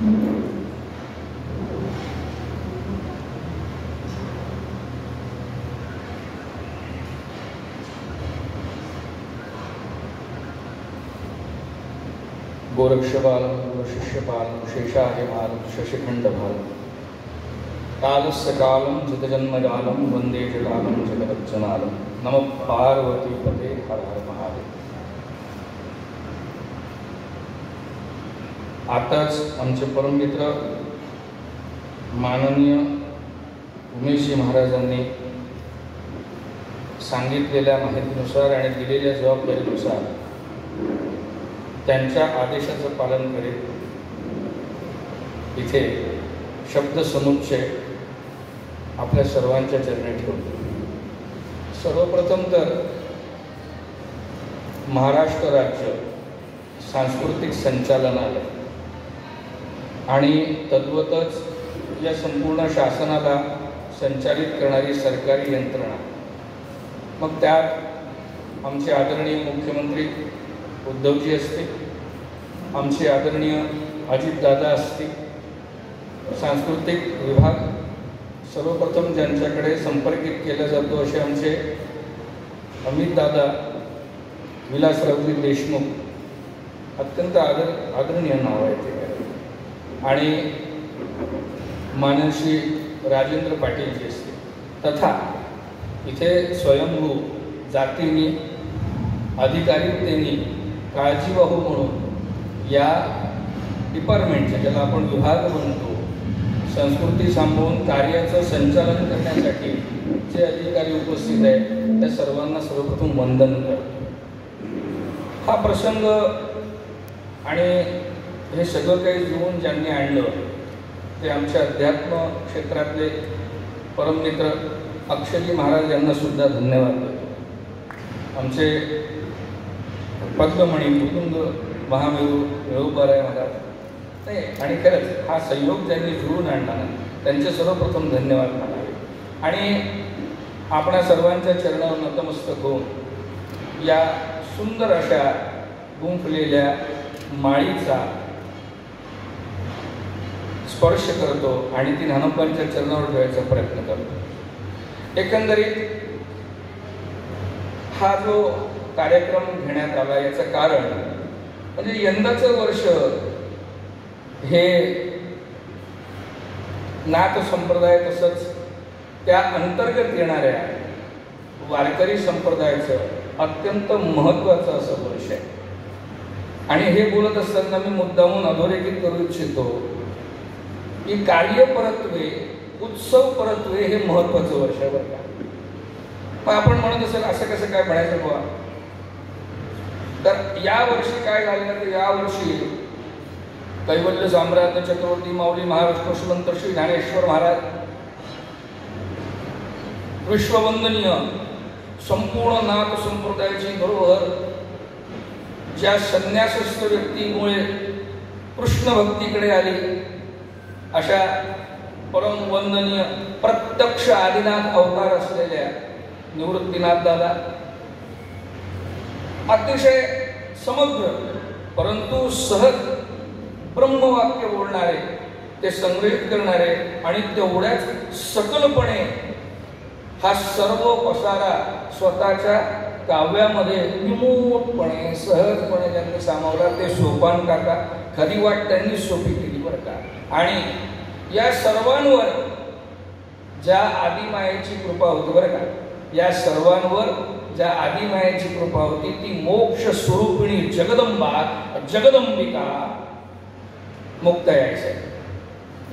गोरक्षबालं गुरुशिष्यपालं शेषाहिमालं शशिखण्डभालं कालस्य कालं जितजन्मजालं वन्दे जटालं जगदज्जनालं नमः पार्वतीपते हर हर महादेव। आताच आमचे परममित्र माननीय उमेशजी महाराजांनी सांगितलेल्या माहितीनुसार आणि दिलेल्या जबाबदारीनुसार त्यांच्या आदेशाचं पालन करीत इथे शब्दसमुच्चय आपल्या सर्वांच्या चरणी ठेवतो। सर्वप्रथम तर महाराष्ट्र राज्य सांस्कृतिक संचालनालय आणि तद्वतच या संपूर्ण शासनाला संचालित करणारी सरकारी यंत्रणा, मग त्यात आमचे आदरणीय मुख्यमंत्री उद्धवजी असतील, आमचे आदरणीय अजितदादा असतील, सांस्कृतिक विभाग सर्वप्रथम ज्यांच्याकडे संपर्कित केला जातो असे आमचे अमितदादा विलासरावजी देशमुख, अत्यंत आदरणीय नाव आहे ते, आणि माननीय राजेंद्र पाटीलजी असतील, तथा इथे स्वयंभू जातींनी अधिकारीतेनी काळजीवाहू म्हणून या डिपार्टमेंटचे, ज्याला आपण विभाग म्हणतो, संस्कृती सांभाळून कार्याचं संचालन करण्यासाठी जे अधिकारी उपस्थित आहेत त्या सर्वांना सर्वप्रथम वंदन करतो। हा प्रसंग आणि हे सगळं काही जुळवून ज्यांनी आणलं ते आमच्या अध्यात्म क्षेत्रातले परममित्र अक्षयजी महाराज यांना सुद्धा धन्यवाद देतो। आमचे पद्ममणी मुकुंद महामेरू वेळूबाराय महाराज नाही, आणि खरंच हा संयोग ज्यांनी जुळून आणला ना त्यांचे सर्वप्रथम धन्यवाद मानावे, आणि आपणा सर्वांच्या चरणावर नतमस्तक होऊन या सुंदर अशा गुंफलेल्या माळीचा स्पर्श करतो आणि ती ज्ञानोबांच्या चरणावर ठेवायचा प्रयत्न करतो। एकंदरीत हा जो कार्यक्रम घेण्यात आला याचं कारण म्हणजे यंदाचं वर्ष हे नाथ संप्रदाय तसंच त्या अंतर्गत येणाऱ्या वारकरी संप्रदायाचं अत्यंत महत्त्वाचं असं वर्ष आहे। आणि हे बोलत असताना मी मुद्दामून अधोरेखित करू इच्छितो की कार्य परत्वे, उत्सव परत्वे हे महत्त्वाचं वर्ष आहे बरं का। मग आपण म्हणत असेल असं कसं काय म्हणायचं बुवा, तर या वर्षी काय झालं तर या वर्षी कैवल्य साम्राज्य चक्रवर्ती माऊली महाराष्ट्र श्रीमंत श्री ज्ञानेश्वर महाराज विश्ववंदनीय संपूर्ण नाथ संप्रदायाची धरोहर ज्या संन्यासस्थ व्यक्तीमुळे कृष्ण भक्तीकडे आली अशा परम वंदनीय प्रत्यक्ष आदिनाथ अवतार असलेल्या निवृत्तीनाथ दादा अतिशय समग्र परंतु सहज ब्रह्मवाक्य बोलणारे, ते संग्रहित करणारे आणि तेवढ्याच सकलपणे हा सर्व पसारा स्वतःच्या काव्यामध्ये निमूटपणे सहजपणे ज्यांनी सामावला ते सोपान काका खरी वाट त्यांनी सोपी केली बरं का। आणि या सर्वांवर ज्या आदिमायेची कृपा होती बरं का, या सर्वांवर ज्या आदिमायेची कृपा होती ती मोक्ष स्वरूपिणी जगदंबा जगदंबिका मुक्तायायचं।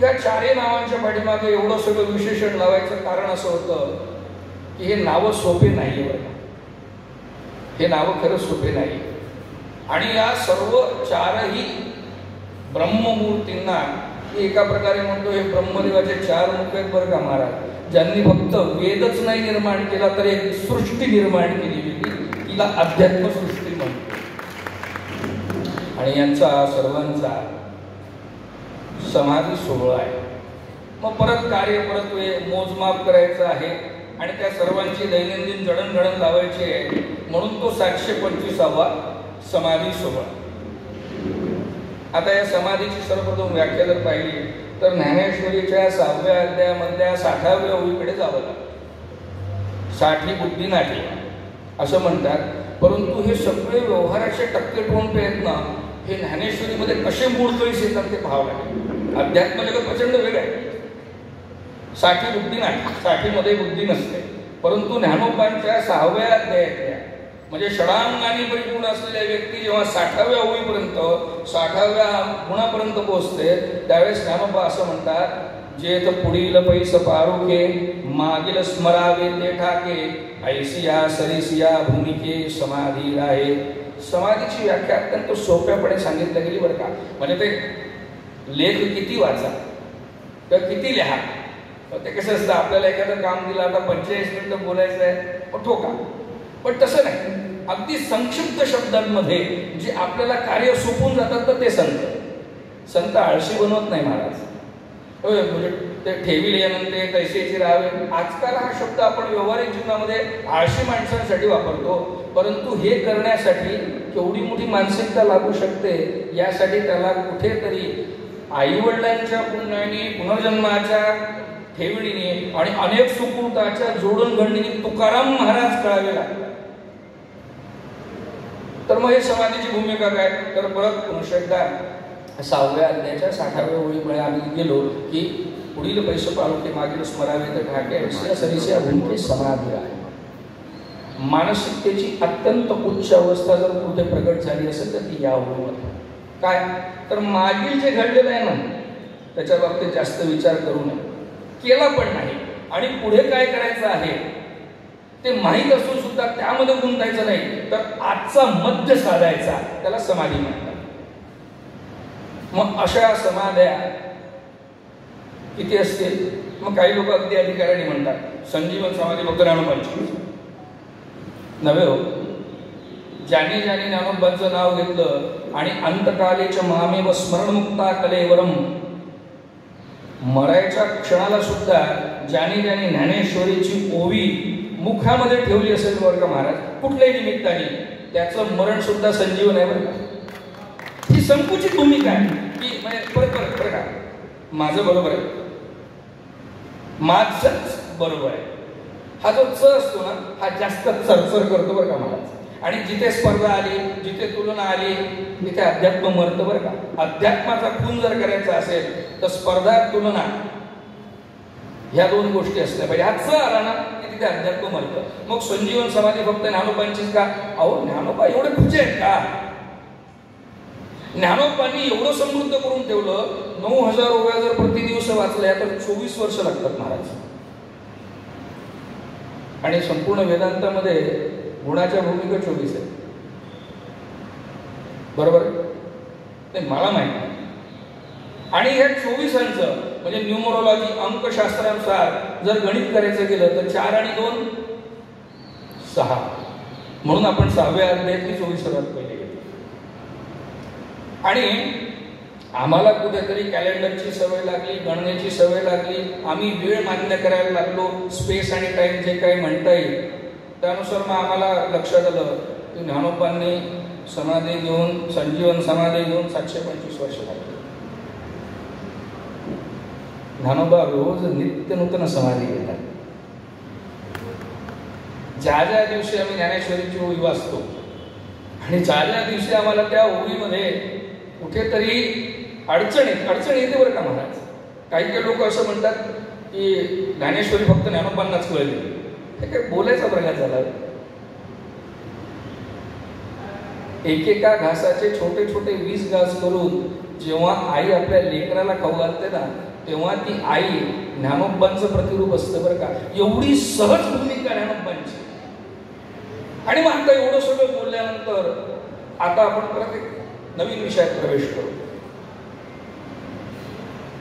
या चारही नावांच्या पाठीमागे एवढं सगळं विशेषण लावायचं कारण असं होतं की हे नावं सोपे नाही बरं का, हे नावं खरं सोपे नाही। आणि या सर्व चारही ब्रह्ममूर्तींना एका प्रकारे म्हणतो हे ब्रह्मदेवाचे चार मुख आहेत बरं का महाराज, ज्यांनी फक्त वेदच नाही निर्माण केला तर एक सृष्टी निर्माण केली होती, तिला अध्यात्म सृष्टी म्हणतो। आणि यांचा सर्वांचा समाधी सोहळा आहे। मग परत कार्य परत मोजमाप करायचं आहे आणि त्या सर्वांची दैनंदिन जडणघडण लावायची आहे, म्हणून तो 725वा समाधी सोहळा। आता या समाधीची सर्वप्रथम व्याख्या जर पाहिली तर ज्ञानेश्वरीच्या 6व्या अध्यायामधल्या 60व्या ओळीकडे जावं लागतं. 60 बुद्धी नाठी असं म्हणतात. परंतु हे सगळे व्यवहाराचे टक्के टोन प्रयत्न हे ज्ञानेश्वरीमध्ये कसे मूळकळीस येतात ते पाहावं लागेल. अध्यात्म जगत प्रचंड वेगळं आहे. 60 बुद्धी नाठी, 60 मध्ये बुद्धी नसते. परंतु ज्ञानोबांच्या 6व्या अध्यायातल्या म्हणजे षडांगांनी परिपूर्ण असलेल्या व्यक्ती जेव्हा 60व्या ओळीपर्यंत 60व्या गुणापर्यंत पोहोचते त्यावेळेस ज्ञानोबा असं म्हणतात, जेथ पुढील पैस पारुके मागील स्मरावे ते ठाके ऐसिया सरिसिया भूमिके समाधी आहे. समाधीची व्याख्या अत्यंत सोप्यापणे सांगितली गेली बरं का. म्हणजे ते लेख किती वाचा तर किती लिहा, ते कसं असतं आपल्याला एखादं काम दिलं आता 45 मिनिटं बोलायचं आहे पण ठोका, पण तसं नाही. अगदी संक्षिप्त शब्दांमध्ये जे आपल्याला कार्य सोपून जातात तर ते संत आळशी बनवत नाही महाराज. म्हणजे ते ठेवी यानंतर तैसेची राहावे, आजकाल हा शब्द आपण व्यवहारिक जीवनामध्ये आळशी माणसांसाठी वापरतो. परंतु हे करण्यासाठी केवढी मोठी मानसिकता लागू शकते यासाठी त्याला कुठेतरी आईवडिलांच्या पुण्याने पुनर्जन्माच्या ठेवणीने आणि अनेक सुकृताच्या जोडून घडणीने तुकाराम महाराज कळावे लागतात. तर मग हे समाधीची भूमिका काय तर परत पुरुष एकदा 6व्या अध्यायाच्या 60व्या ओळीमुळे आम्ही गेलो की पुढील पैसे पालुके मागील स्मरावे तर ठाके सरिसिया भूमिके समाधी आहे. मानसिकतेची अत्यंत उच्च अवस्था जर कुठे प्रगट झाली असेल तर ती या ओळीमध्ये काय तर मागील जे घडलेलं आहे ना त्याच्या बाबतीत जास्त विचार करू नये, केला पण नाही आणि पुढे काय करायचं आहे ते माहीत असून सुद्धा त्यामध्ये गुंतायचं नाही तर आजचा मध्य साधायचा, त्याला समाधी म्हणतात. मग अशा समाध्या किती असतील? मग काही लोक अगदी अधिकाऱ्याने म्हणतात संजीवन समाधी फक्त ज्ञानोबांची नव्हे हो. ज्याने ज्याने ज्ञानोबांचं नाव घेतलं आणि अंतकालेच्या महामेव स्मरणमुक्ता कलेवरम मरायच्या क्षणाला सुद्धा ज्याने ज्याने ज्ञानेश्वरीची ओवी मुखामध्ये ठेवली असेल बरं का महाराज कुठल्याही निमित्ताने त्याचं मरण सुद्धा संजीवन आहे बरं का. ही संकुचित भूमिका आहे की म्हणजे बरं का माझं बरोबर आहे, माझंच बरोबर आहे. हा जो च असतो ना हा जास्त चरचर करतो बरं का महाराज. आणि जिथे स्पर्धा आली जिथे तुलना आली तिथे अध्यात्म मरतं बरं का. अध्यात्माचा खून जर करायचा असेल तर स्पर्धा तुलना ह्या दोन गोष्टी असल्या पाहिजे. हा च आला ना की तिथे अध्यात्म मरतं. मग संजीवन समाधी फक्त ज्ञानोबांचीच का? अहो ज्ञानोबा एवढे खुचे आहेत का? ज्ञानोबांनी एवढं समृद्ध करून ठेवलं. 9000 ओव्या जर प्रतिदिवस वाचल्या तर 24 वर्ष लागतात महाराज. आणि संपूर्ण वेदांतामध्ये गुणाच्या भूमिका 24 आहेत बरोबर ते मला माहिती. आणि ह्या 24 म्हणजे न्यूमरोलॉजी अंकशास्त्रानुसार जर गणित करायचं गेलं तर 4 आणि 2 6 म्हणून आपण 6व्या अध्यायातली 24 सर्वात पहिले घेतो. आणि आम्हाला कुठेतरी कॅलेंडरची सवय लागली, गणनेची सवय लागली, आम्ही वेळ मान्य करायला लागलो, स्पेस आणि टाइम जे काही म्हणता येईल त्यानुसार मग आम्हाला लक्षात आलं की ज्ञानोबांनी समाधी घेऊन संजीवन समाधी घेऊन 725 वर्ष लागली. ज्ञानोबा रोज नित्य नूतन समाधी घेतात. ज्या ज्या दिवशी आम्ही ज्ञानेश्वरीची ओवी वाचतो आणि ज्या ज्या दिवशी आम्हाला त्या ओवीमध्ये कुठेतरी अडचण येते बरं का महाराज. काही लोक असं म्हणतात की ज्ञानेश्वरी फक्त ज्ञानोबांनाच कळली. हे काय बोलायचा प्रकार झाला. एकेका घासाचे छोटे छोटे 20 घास करून जेव्हा आई आपल्या लेकराला खाऊ घालते ना तेव्हा ती आई ज्ञानोबांचं प्रतिरूप असतं बरं का. एवढी सहज भूमिका ज्ञानोबांची. आणि मग आता एवढं सगळं बोलल्यानंतर आता आपण परत एक नवीन विषयात प्रवेश करू.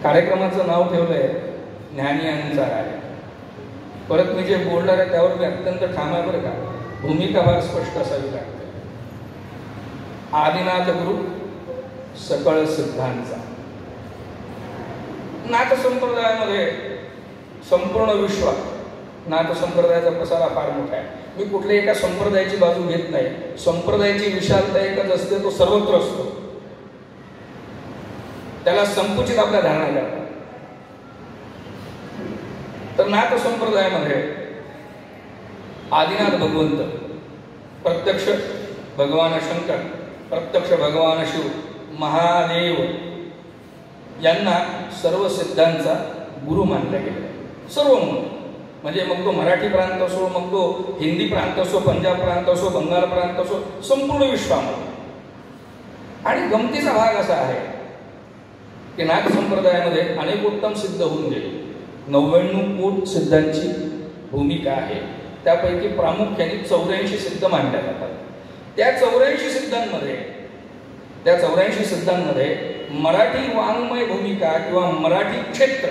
कार्यक्रमाचं नाव ठेवलंय ज्ञानियांचा राय. परत मी जे बोलणार आहे त्यावर मी अत्यंत ठाम आहे बरं का. भूमिका फार स्पष्ट असावी लागते. आदिनाथ गुरु सकळ सिद्धांचा. नाथ संप्रदायामध्ये संपूर्ण विश्वात नाथ संप्रदायाचा प्रसार फार मोठा आहे. मी कुठल्याही एका संप्रदायाची बाजू घेत नाही. संप्रदायाची विशालता एकच असते, तो सर्वत्र असतो. त्याला संकुचित आपल्या धारणा करतात. तर नाथ संप्रदायामध्ये आदिनाथ भगवंत, प्रत्यक्ष भगवान शंकर, प्रत्यक्ष भगवान शिव, महादेव यांना सर्व सिद्धांचा गुरु मानला गेला. सर्व म्हणजे मग तो मराठी प्रांत असो, मग तो हिंदी प्रांत असो, पंजाब प्रांत असो, बंगाल प्रांत असो, संपूर्ण विश्वामध्ये. आणि गमतीचा भाग असा आहे की नाथ संप्रदायामध्ये अनेक उत्तम सिद्ध होऊन गेले. 99 कोट सिद्धांची भूमिका आहे. त्यापैकी प्रामुख्याने 84 सिद्ध मानल्या जातात. त्या 84 सिद्धांमध्ये मराठी वाङ्मय भूमिका किंवा मराठी क्षेत्र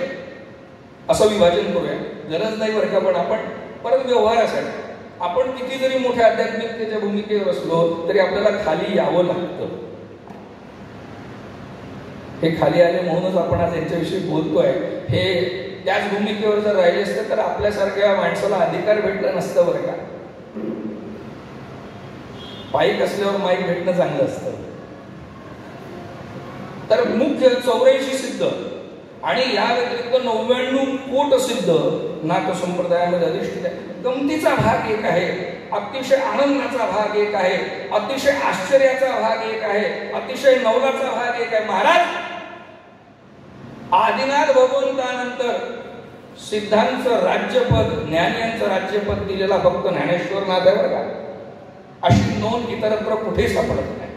असं विभाजन करूया. गरज नाही बरं का, पण आपण परत व्यवहारासाठी आपण किती जरी मोठ्या आध्यात्मिकतेच्या भूमिकेवर असलो तरी आपल्याला खाली यावं लागतं. हे खाली आले म्हणूनच आपण आज यांच्याविषयी बोलतोय. हे त्याच भूमिकेवर जर राहिले असते तर आपल्यासारख्या माणसाला अधिकार भेटला नसतं बरं का. पाईक असल्यावर माईक भेटणं चांगलं असतं. तर मुख्य 84 सिद्ध आणि या व्यतिरिक्त 99 कोट सिद्ध नाथ संप्रदायामध्ये अधिष्ठित आहे. गमतीचा भाग एक आहे, अतिशय आनंदाचा भाग एक आहे, अतिशय आश्चर्याचा भाग एक आहे, अतिशय नवलाचा भाग एक आहे. महाराज आदिनाथ भगवंतानंतर सिद्धांचं राज्यपद, ज्ञानियांचं राज्यपद दिलेला फक्त ज्ञानेश्वर नाथ आहे बरं का. अशी नोंद इतरत्र कुठे सापडत नाही.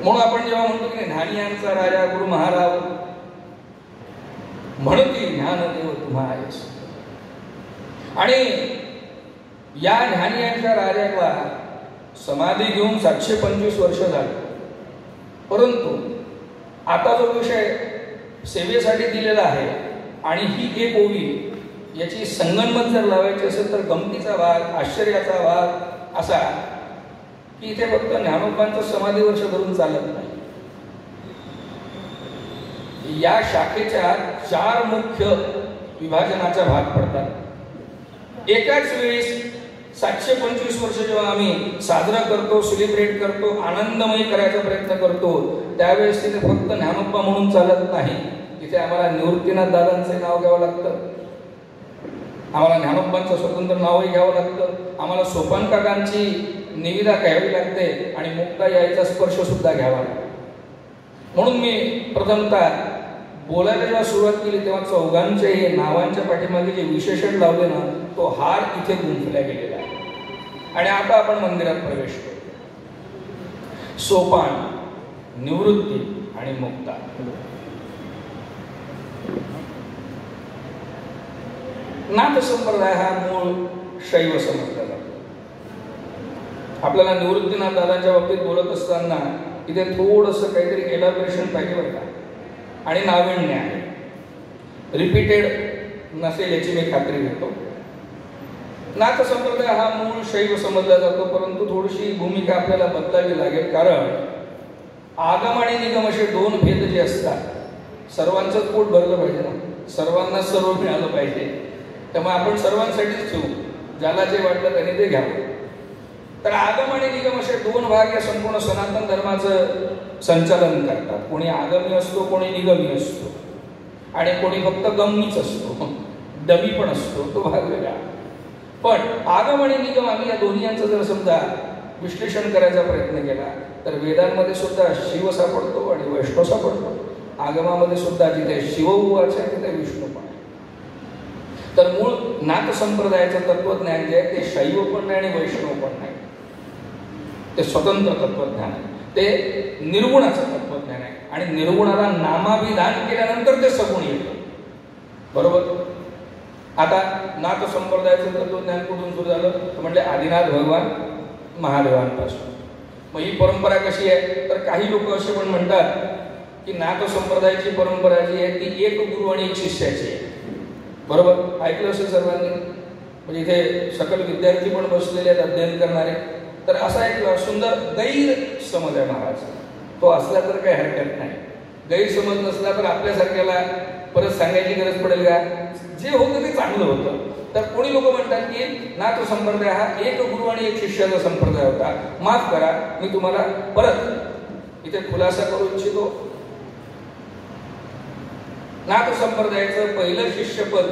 म्हणून आपण जेव्हा म्हणतो की ज्ञानियांचा राजा गुरु महाराज म्हणती ज्ञानदेव तुम्हा आहेस. आणि या ज्ञानियांच्या राजाला समाधी घेऊन 725 वर्ष झाली. परंतु आता जो विषय सेवेसाठी दिलेला आहे आणि ही एक ओवी याची संगनमत जर लावायची असेल तर गमतीचा भाग, आश्चर्याचा भाग असा की इथे फक्त ज्ञानोबांचं समाधी वर्ष धरून चालत नाही. या शाखेच्या 4 मुख्य विभाजनाचा भाग पडतात. एकाच वेळेस 725 वर्ष जेव्हा आम्ही साजरा करतो, सेलिब्रेट करतो, आनंदमयी करायचा प्रयत्न करतो, त्यावेळेस तिथे फक्त ज्ञानोबा म्हणून चालत नाही. तिथे आम्हाला निवृत्तीनाथ दादांचे नाव घ्यावं लागतं, आम्हाला ज्ञानोबांचं स्वतंत्र नावही घ्यावं लागतं, आम्हाला सोपान काकांची निविदा घ्यावी लागते आणि मुक्ता यायचा स्पर्श सुद्धा घ्यावा लागतो. म्हणून मी प्रथमतः बोलायला जेव्हा सुरुवात केली तेव्हा चौघांच्या नावांच्या पाठीमागे जे विशेषण लावले ना, तो हार इथे गुंफला गेलेला आहे. आणि आता आपण मंदिरात प्रवेश करू. सोपान, निवृत्ती आणि मुक्ता. नाथ संप्रदाय हा मूळ शैव समजला जातो. आपल्याला निवृत्तीनाथ दादांच्या बाबतीत बोलत असताना इथे थोडंसं काहीतरी एलाबरेशन पाहिजे बरं का. आणि नाविन्य आहे, रिपीटेड नसेल याची मी खात्री घेतो. नाथ संप्रदाय हा मूळ शैव समजला जातो, परंतु थोडीशी भूमिका आपल्याला बदलावी लागेल. कारण आगम आणि निगम असे 2 भेद जे असतात, सर्वांचंच पोट भरलं पाहिजे ना, सर्वांना सर्व मिळालं पाहिजे. त्यामुळे आपण सर्वांसाठीच ठेवू, ज्याला जे वाटलं त्याने ते घ्यावं. तर आगम आणि निगम असे 2 भाग या संपूर्ण सनातन धर्माचं संचालन करतात. कोणी आगमी असतो, कोणी निगमी असतो आणि कोणी फक्त गमनीच असतो, डमी पण असतो, तो भाग वेगळा. पण आगम आणि निगम आम्ही या दोन्हींचं जर समजा विश्लेषण करायचा प्रयत्न केला तर वेदांमध्ये सुद्धा शिव सापडतो आणि वैष्णव सापडतो. आगमामध्ये सुद्धा जिथे शिवउवाच आहे तिथे विष्णू पण आहे. तर मूळ नाथ संप्रदायाचं तत्वज्ञान जे आहे ते शैव पण नाही आणि वैष्णव पण नाही, ते स्वतंत्र तत्वज्ञान आहे. ते निर्गुणाचं तत्वज्ञान आहे आणि निर्गुणाला नामाभिधान केल्यानंतर ते सगुण येतं. बरोबर. आता नाथ संप्रदायाचं तत्वज्ञान कुठून सुरू झालं तर म्हणजे आदिनाथ भगवान महादेवांपासून. मग ही परंपरा कशी आहे तर काही लोक असे पण म्हणतात की नाथ संप्रदायाची परंपरा जी आहे ती एक गुरु आणि एक शिष्याची आहे. बरोबर ऐकलं असेल सर्वांनी. म्हणजे इथे सकल विद्यार्थी पण बसलेले आहेत अध्ययन करणारे. तर असा एक सुंदर गैरसमज आहे महाराज. तो असला तर काही हरकत नाही, गैरसमज नसला तर आपल्यासारख्याला परत सांगायची गरज पडेल का. जे होतं ते चांगलं होतं. तर कोणी लोक म्हणतात की नाथ संप्रदाय हा एक गुरु आणि एक शिष्याचा संप्रदाय होता. माफ करा, मी तुम्हाला परत इथे खुलासा करू इच्छितो नाथ संप्रदायाचं पहिलं शिष्यपद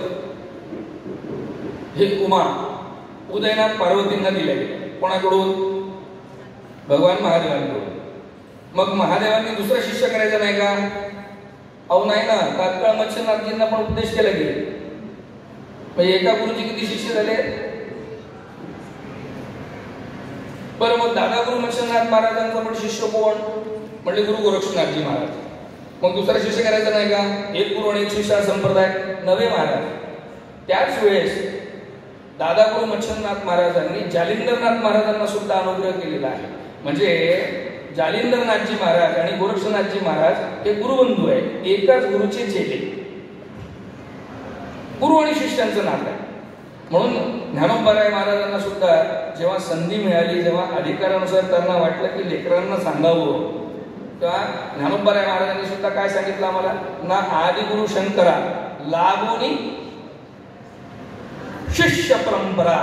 हे उमा उदयनाथ पार्वतींना दिले गेले. कोणाकडून? भगवान महादेवांकडून. मग महादेवांनी दुसरा शिष्य करायचा नाही का? अहो नाही ना, तात्काळ मच्छिंद्रनाथजींना पण उपदेश केला गेले. म्हणजे एका गुरुजी किती शिष्य झाले? बरं, मग दादागुरु मच्छिंद्रनाथ महाराजांचा पण शिष्य कोण? म्हणजे गुरु गोरक्षनाथजी महाराज. मग दुसरा शिष्य करायचा नाही का? एक गुरु आणि एक शिष्य संप्रदाय नवे महाराज. त्याच वेळेस दादागुरु मच्छिंद्रनाथ महाराजांनी जालिंदरनाथ महाराजांना सुद्धा अनुग्रह केलेला आहे. म्हणजे जालिंदरनाथजी महाराज आणि गोरक्षनाथजी महाराज हे गुरुबंधू आहे, एकाच गुरुचे चेले. गुरु आणि शिष्यांचं नातं आहे. म्हणून ज्ञानोबाराय महाराजांना सुद्धा जेव्हा संधी मिळाली, जेव्हा अधिकारानुसार त्यांना वाटलं की लेकरांना सांगावं, तेव्हा ज्ञानोबाराय महाराजांनी सुद्धा काय सांगितलं आम्हाला? ना आदिगुरु शंकरा लागोनी शिष्य परंपरा.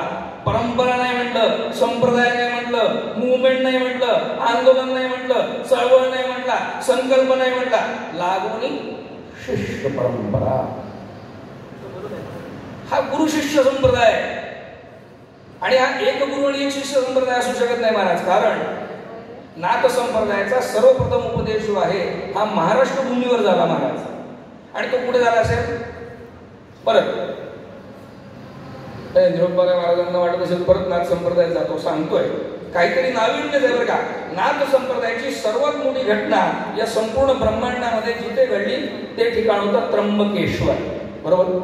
परंपरा नाही म्हटलं, संप्रदाय नाही म्हटलं, मुवमेंट नाही म्हटलं, आंदोलन नाही म्हटलं, चळवळ नाही म्हटला, संकल्प नाही म्हटला, लागोनी शिष्य परंपरा. हा गुरु शिष्य संप्रदाय आणि हा एक गुरु आणि एक शिष्य संप्रदाय असू शकत नाही महाराज. कारण नाथ संप्रदायाचा सर्वप्रथम उपदेश जो आहे हा महाराष्ट्र भूमीवर झाला महाराज. आणि तो कुठे झाला असेल? परत निरोपाराय महाराजांना वाटत असेल परत नाथ संप्रदाय जातो. सांगतोय काहीतरी नाविन्य आहे बरं का. नाथ संप्रदायाची सर्वात मोठी घटना या संपूर्ण ब्रह्मांडामध्ये जिथे घडली ते ठिकाण होतं त्र्यंबकेश्वर. बरोबर.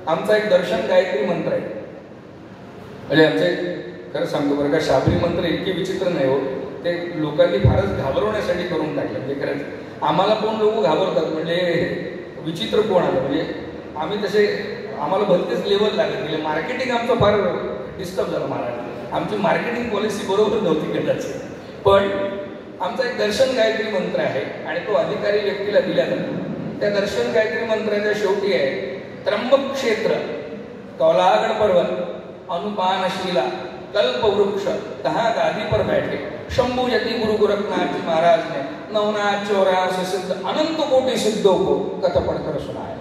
आमचा एक दर्शन गायत्री मंत्र आहे. म्हणजे आमचे खरं सांगतो बरं का, शाबरी मंत्र इतके विचित्र नाही हो. ते लोकांनी फारच घाबरवण्यासाठी करून टाकले. म्हणजे खरंच आम्हाला कोण लोक घाबरतात, म्हणजे विचित्र कोण आलं. म्हणजे आम्ही तसे आम्हाला भलतेच लेवल लागत गेले. मार्केटिंग आमचं फार डिस्टर्ब झालं महाराज. आमची मार्केटिंग पॉलिसी बरोबर नव्हती कदाचित. पण आमचा एक दर्शन गायत्री मंत्र आहे आणि तो अधिकारी व्यक्तीला दिला जातो. त्या दर्शन गायत्री मंत्राच्या शेवटी आहे त्र्यंबक क्षेत्र, कौलागढ़ पर्वत, अनुपानशिला, कल्पवृक्ष, कहाँ गादी पर बैठे, शंभु यति गुरु गोरखनाथ जी महाराज ने 984 सिद्ध अनंत कोटि सिद्धों को कथा पढ़कर सुनाया.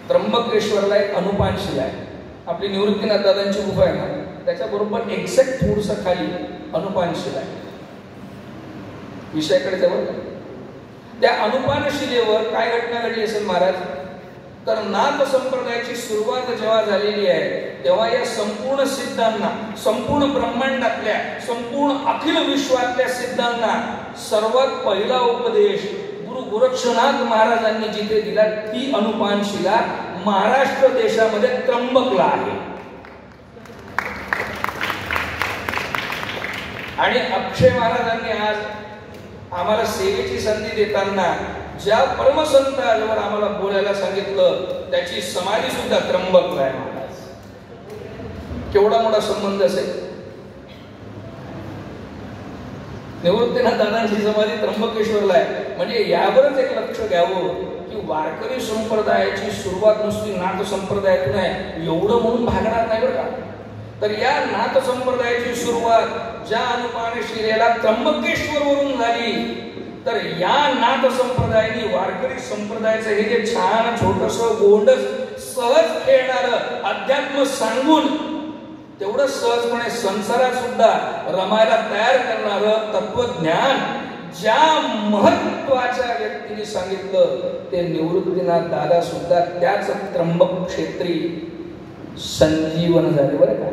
त्र्यंबकेश्वरला एक अनुपानशिला आहे. आपली निवृत्तीनाथ दादांची गुफा आहे ना, त्याच्याबरोबर एक्झॅक्ट थोडंसं खाली अनुपानशिला आहे. विषयाकडे जवळ त्या अनुपानशिलेवर काय घटना घडली असेल महाराज? तर नाथ संप्रदायाची सुरुवात जेव्हा झालेली आहे तेव्हा या संपूर्ण सिद्धांना, संपूर्ण ब्रह्मांडातल्या, संपूर्ण अखिल विश्वातल्या सिद्धांना सर्वात पहिला उपदेश गुरु गोरक्षनाथ महाराजांनी जिथे दिला ती अनुपानशिला महाराष्ट्र देशामध्ये त्र्यंबकला आहे. आणि अक्षय महाराजांनी आज आम्हाला सेवेची संधी देताना ज्या परमसंतांवर आम्हाला बोलायला सांगितलं त्याची समाधी सुद्धा त्र्यंबकला आहे महाराज. केवढा मोठा संबंध असेल. निवृत्तीनाथ दादांची समाधी त्र्यंबकेश्वरला आहे. म्हणजे यावरच एक लक्ष घ्यावं की वारकरी संप्रदायाची सुरुवात नुसती नाथ संप्रदायातून आहे एवढं म्हणून भागणार नाही बरं का. तर या नाथ संप्रदायाची सुरुवात ज्या अनुपानशिलेला त्र्यंबकेश्वरवरून झाली, तर या नाथ संप्रदायाने वारकरी संप्रदायाचं हे जे छान छोटंसं गोंडस सहज खेळणारं अध्यात्म सांगून तेवढं सहजपणे संसारात सुद्धा रमायला तयार करणारं तत्वज्ञान ज्या महत्वाच्या व्यक्तीने सांगितलं ते निवृत्तीनाथ दादा सुद्धा त्याच त्र्यंबक क्षेत्री संजीवन झाले बरं का.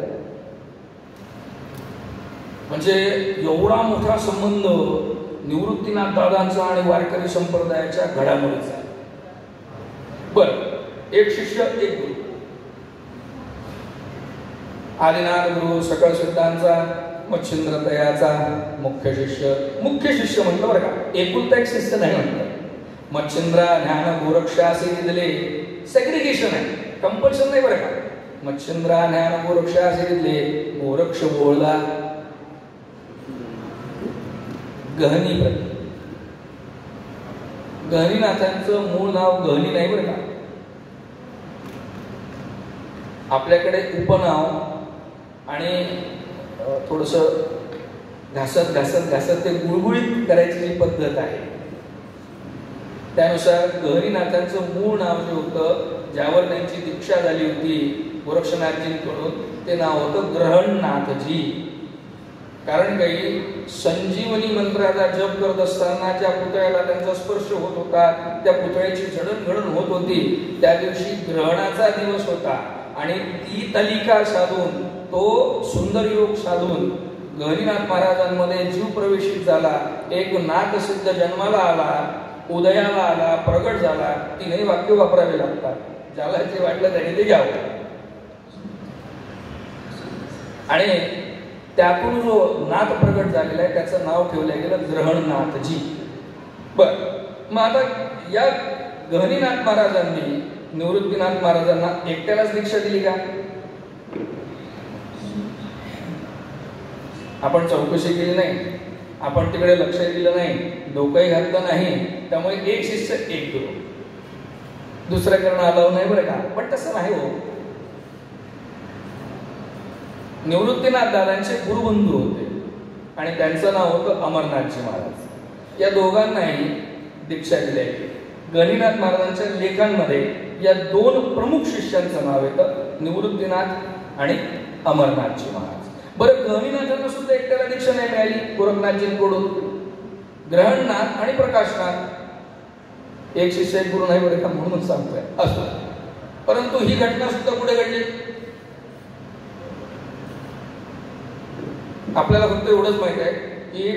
म्हणजे एवढा मोठा संबंध निवृत्तीनाथ दादांचा आणि वारकरी संप्रदायाच्या घडामोडीचा. बर, एक शिष्य एक गुरु. आदिनाथ गुरु सकळ सिद्धांचा मच्छिंद्रतयाचा मुख्य शिष्य. मुख्य शिष्य म्हटलं बरं का, एकुलता एक शिष्य नाही म्हटलं. मच्छिंद्रा ज्ञान गोरक्षासी दिले सेग्रिगेशन आहे, कंपल्शन नाही बरं का. मच्छिंद्रा ज्ञान गोरक्षासी दिले गोरक्ष बोळला गहनीप्रती. गहनीनाथांचं मूळ नाव गहनी नाही बरं का. आपल्याकडे उपनाव आणि थोडस घासत घासत घासत ते गुळगुळीत करायची जी पद्धत आहे त्यानुसार गहरीनाथांचं मूळ नाव जे होतं, ज्यावर त्यांची दीक्षा झाली होती गोरक्षनाथजींकडून, ते नाव होतं ग्रहणनाथजी. कारण काही संजीवनी मंत्राचा जप करत असताना ज्या पुतळ्याला त्यांचा स्पर्श होत होता, त्या पुतळ्याची जडणघडण होत होती. त्या दिवशी ग्रहणाचा दिवस होता आणि ती तालिका साधून, तो सुंदर योग साधून गहरीनाथ महाराजांमध्ये जीव प्रवेशित झाला. एक नाथसिद्ध जन्माला आला, उदयाला आला, प्रगट झाला. तीनही वाक्य वापरावे लागतात. ज्याला जे वाटलं त्याने ते घ्यावं. आणि त्यातून जो नाथ प्रगट झालेला आहे त्याचं नाव ठेवलं गेलं ग्रहणनाथजी. बर, मग आता या गहनीनाथ महाराजांनी निवृत्तीनाथ महाराजांना एकट्यालाच दीक्षा दिली का? आपण चौकशी केली नाही, आपण तिकडे लक्ष दिलं नाही, डोकंही घातलं नाही. त्यामुळे एक शिष्य एक गुरु, दुसरं करणं अलाव नाही बरं का. पण तसं नाही हो. निवृत्तीनाथ दादांचे गुरुबंधू होते आणि त्यांचं नाव होतं अमरनाथजी महाराज. या दोघांनाही दीक्षा दिली आहे. गहनीनाथ महाराजांच्या लेखांमध्ये या दोन प्रमुख शिष्यांचं नाव येतं, निवृत्तीनाथ आणि अमरनाथजी महाराज. बरं, गहनीनाथांना सुद्धा एकट्याला दीक्षा नाही मिळाली गोरखनाथजींकडून. ग्रहणनाथ आणि प्रकाशनाथ एक शिष्य एक गुरु नाही बरं का, म्हणूनच सांगतोय असं. परंतु ही घटना सुद्धा कुठे घडली? आपल्याला फक्त एवढंच माहित आहे की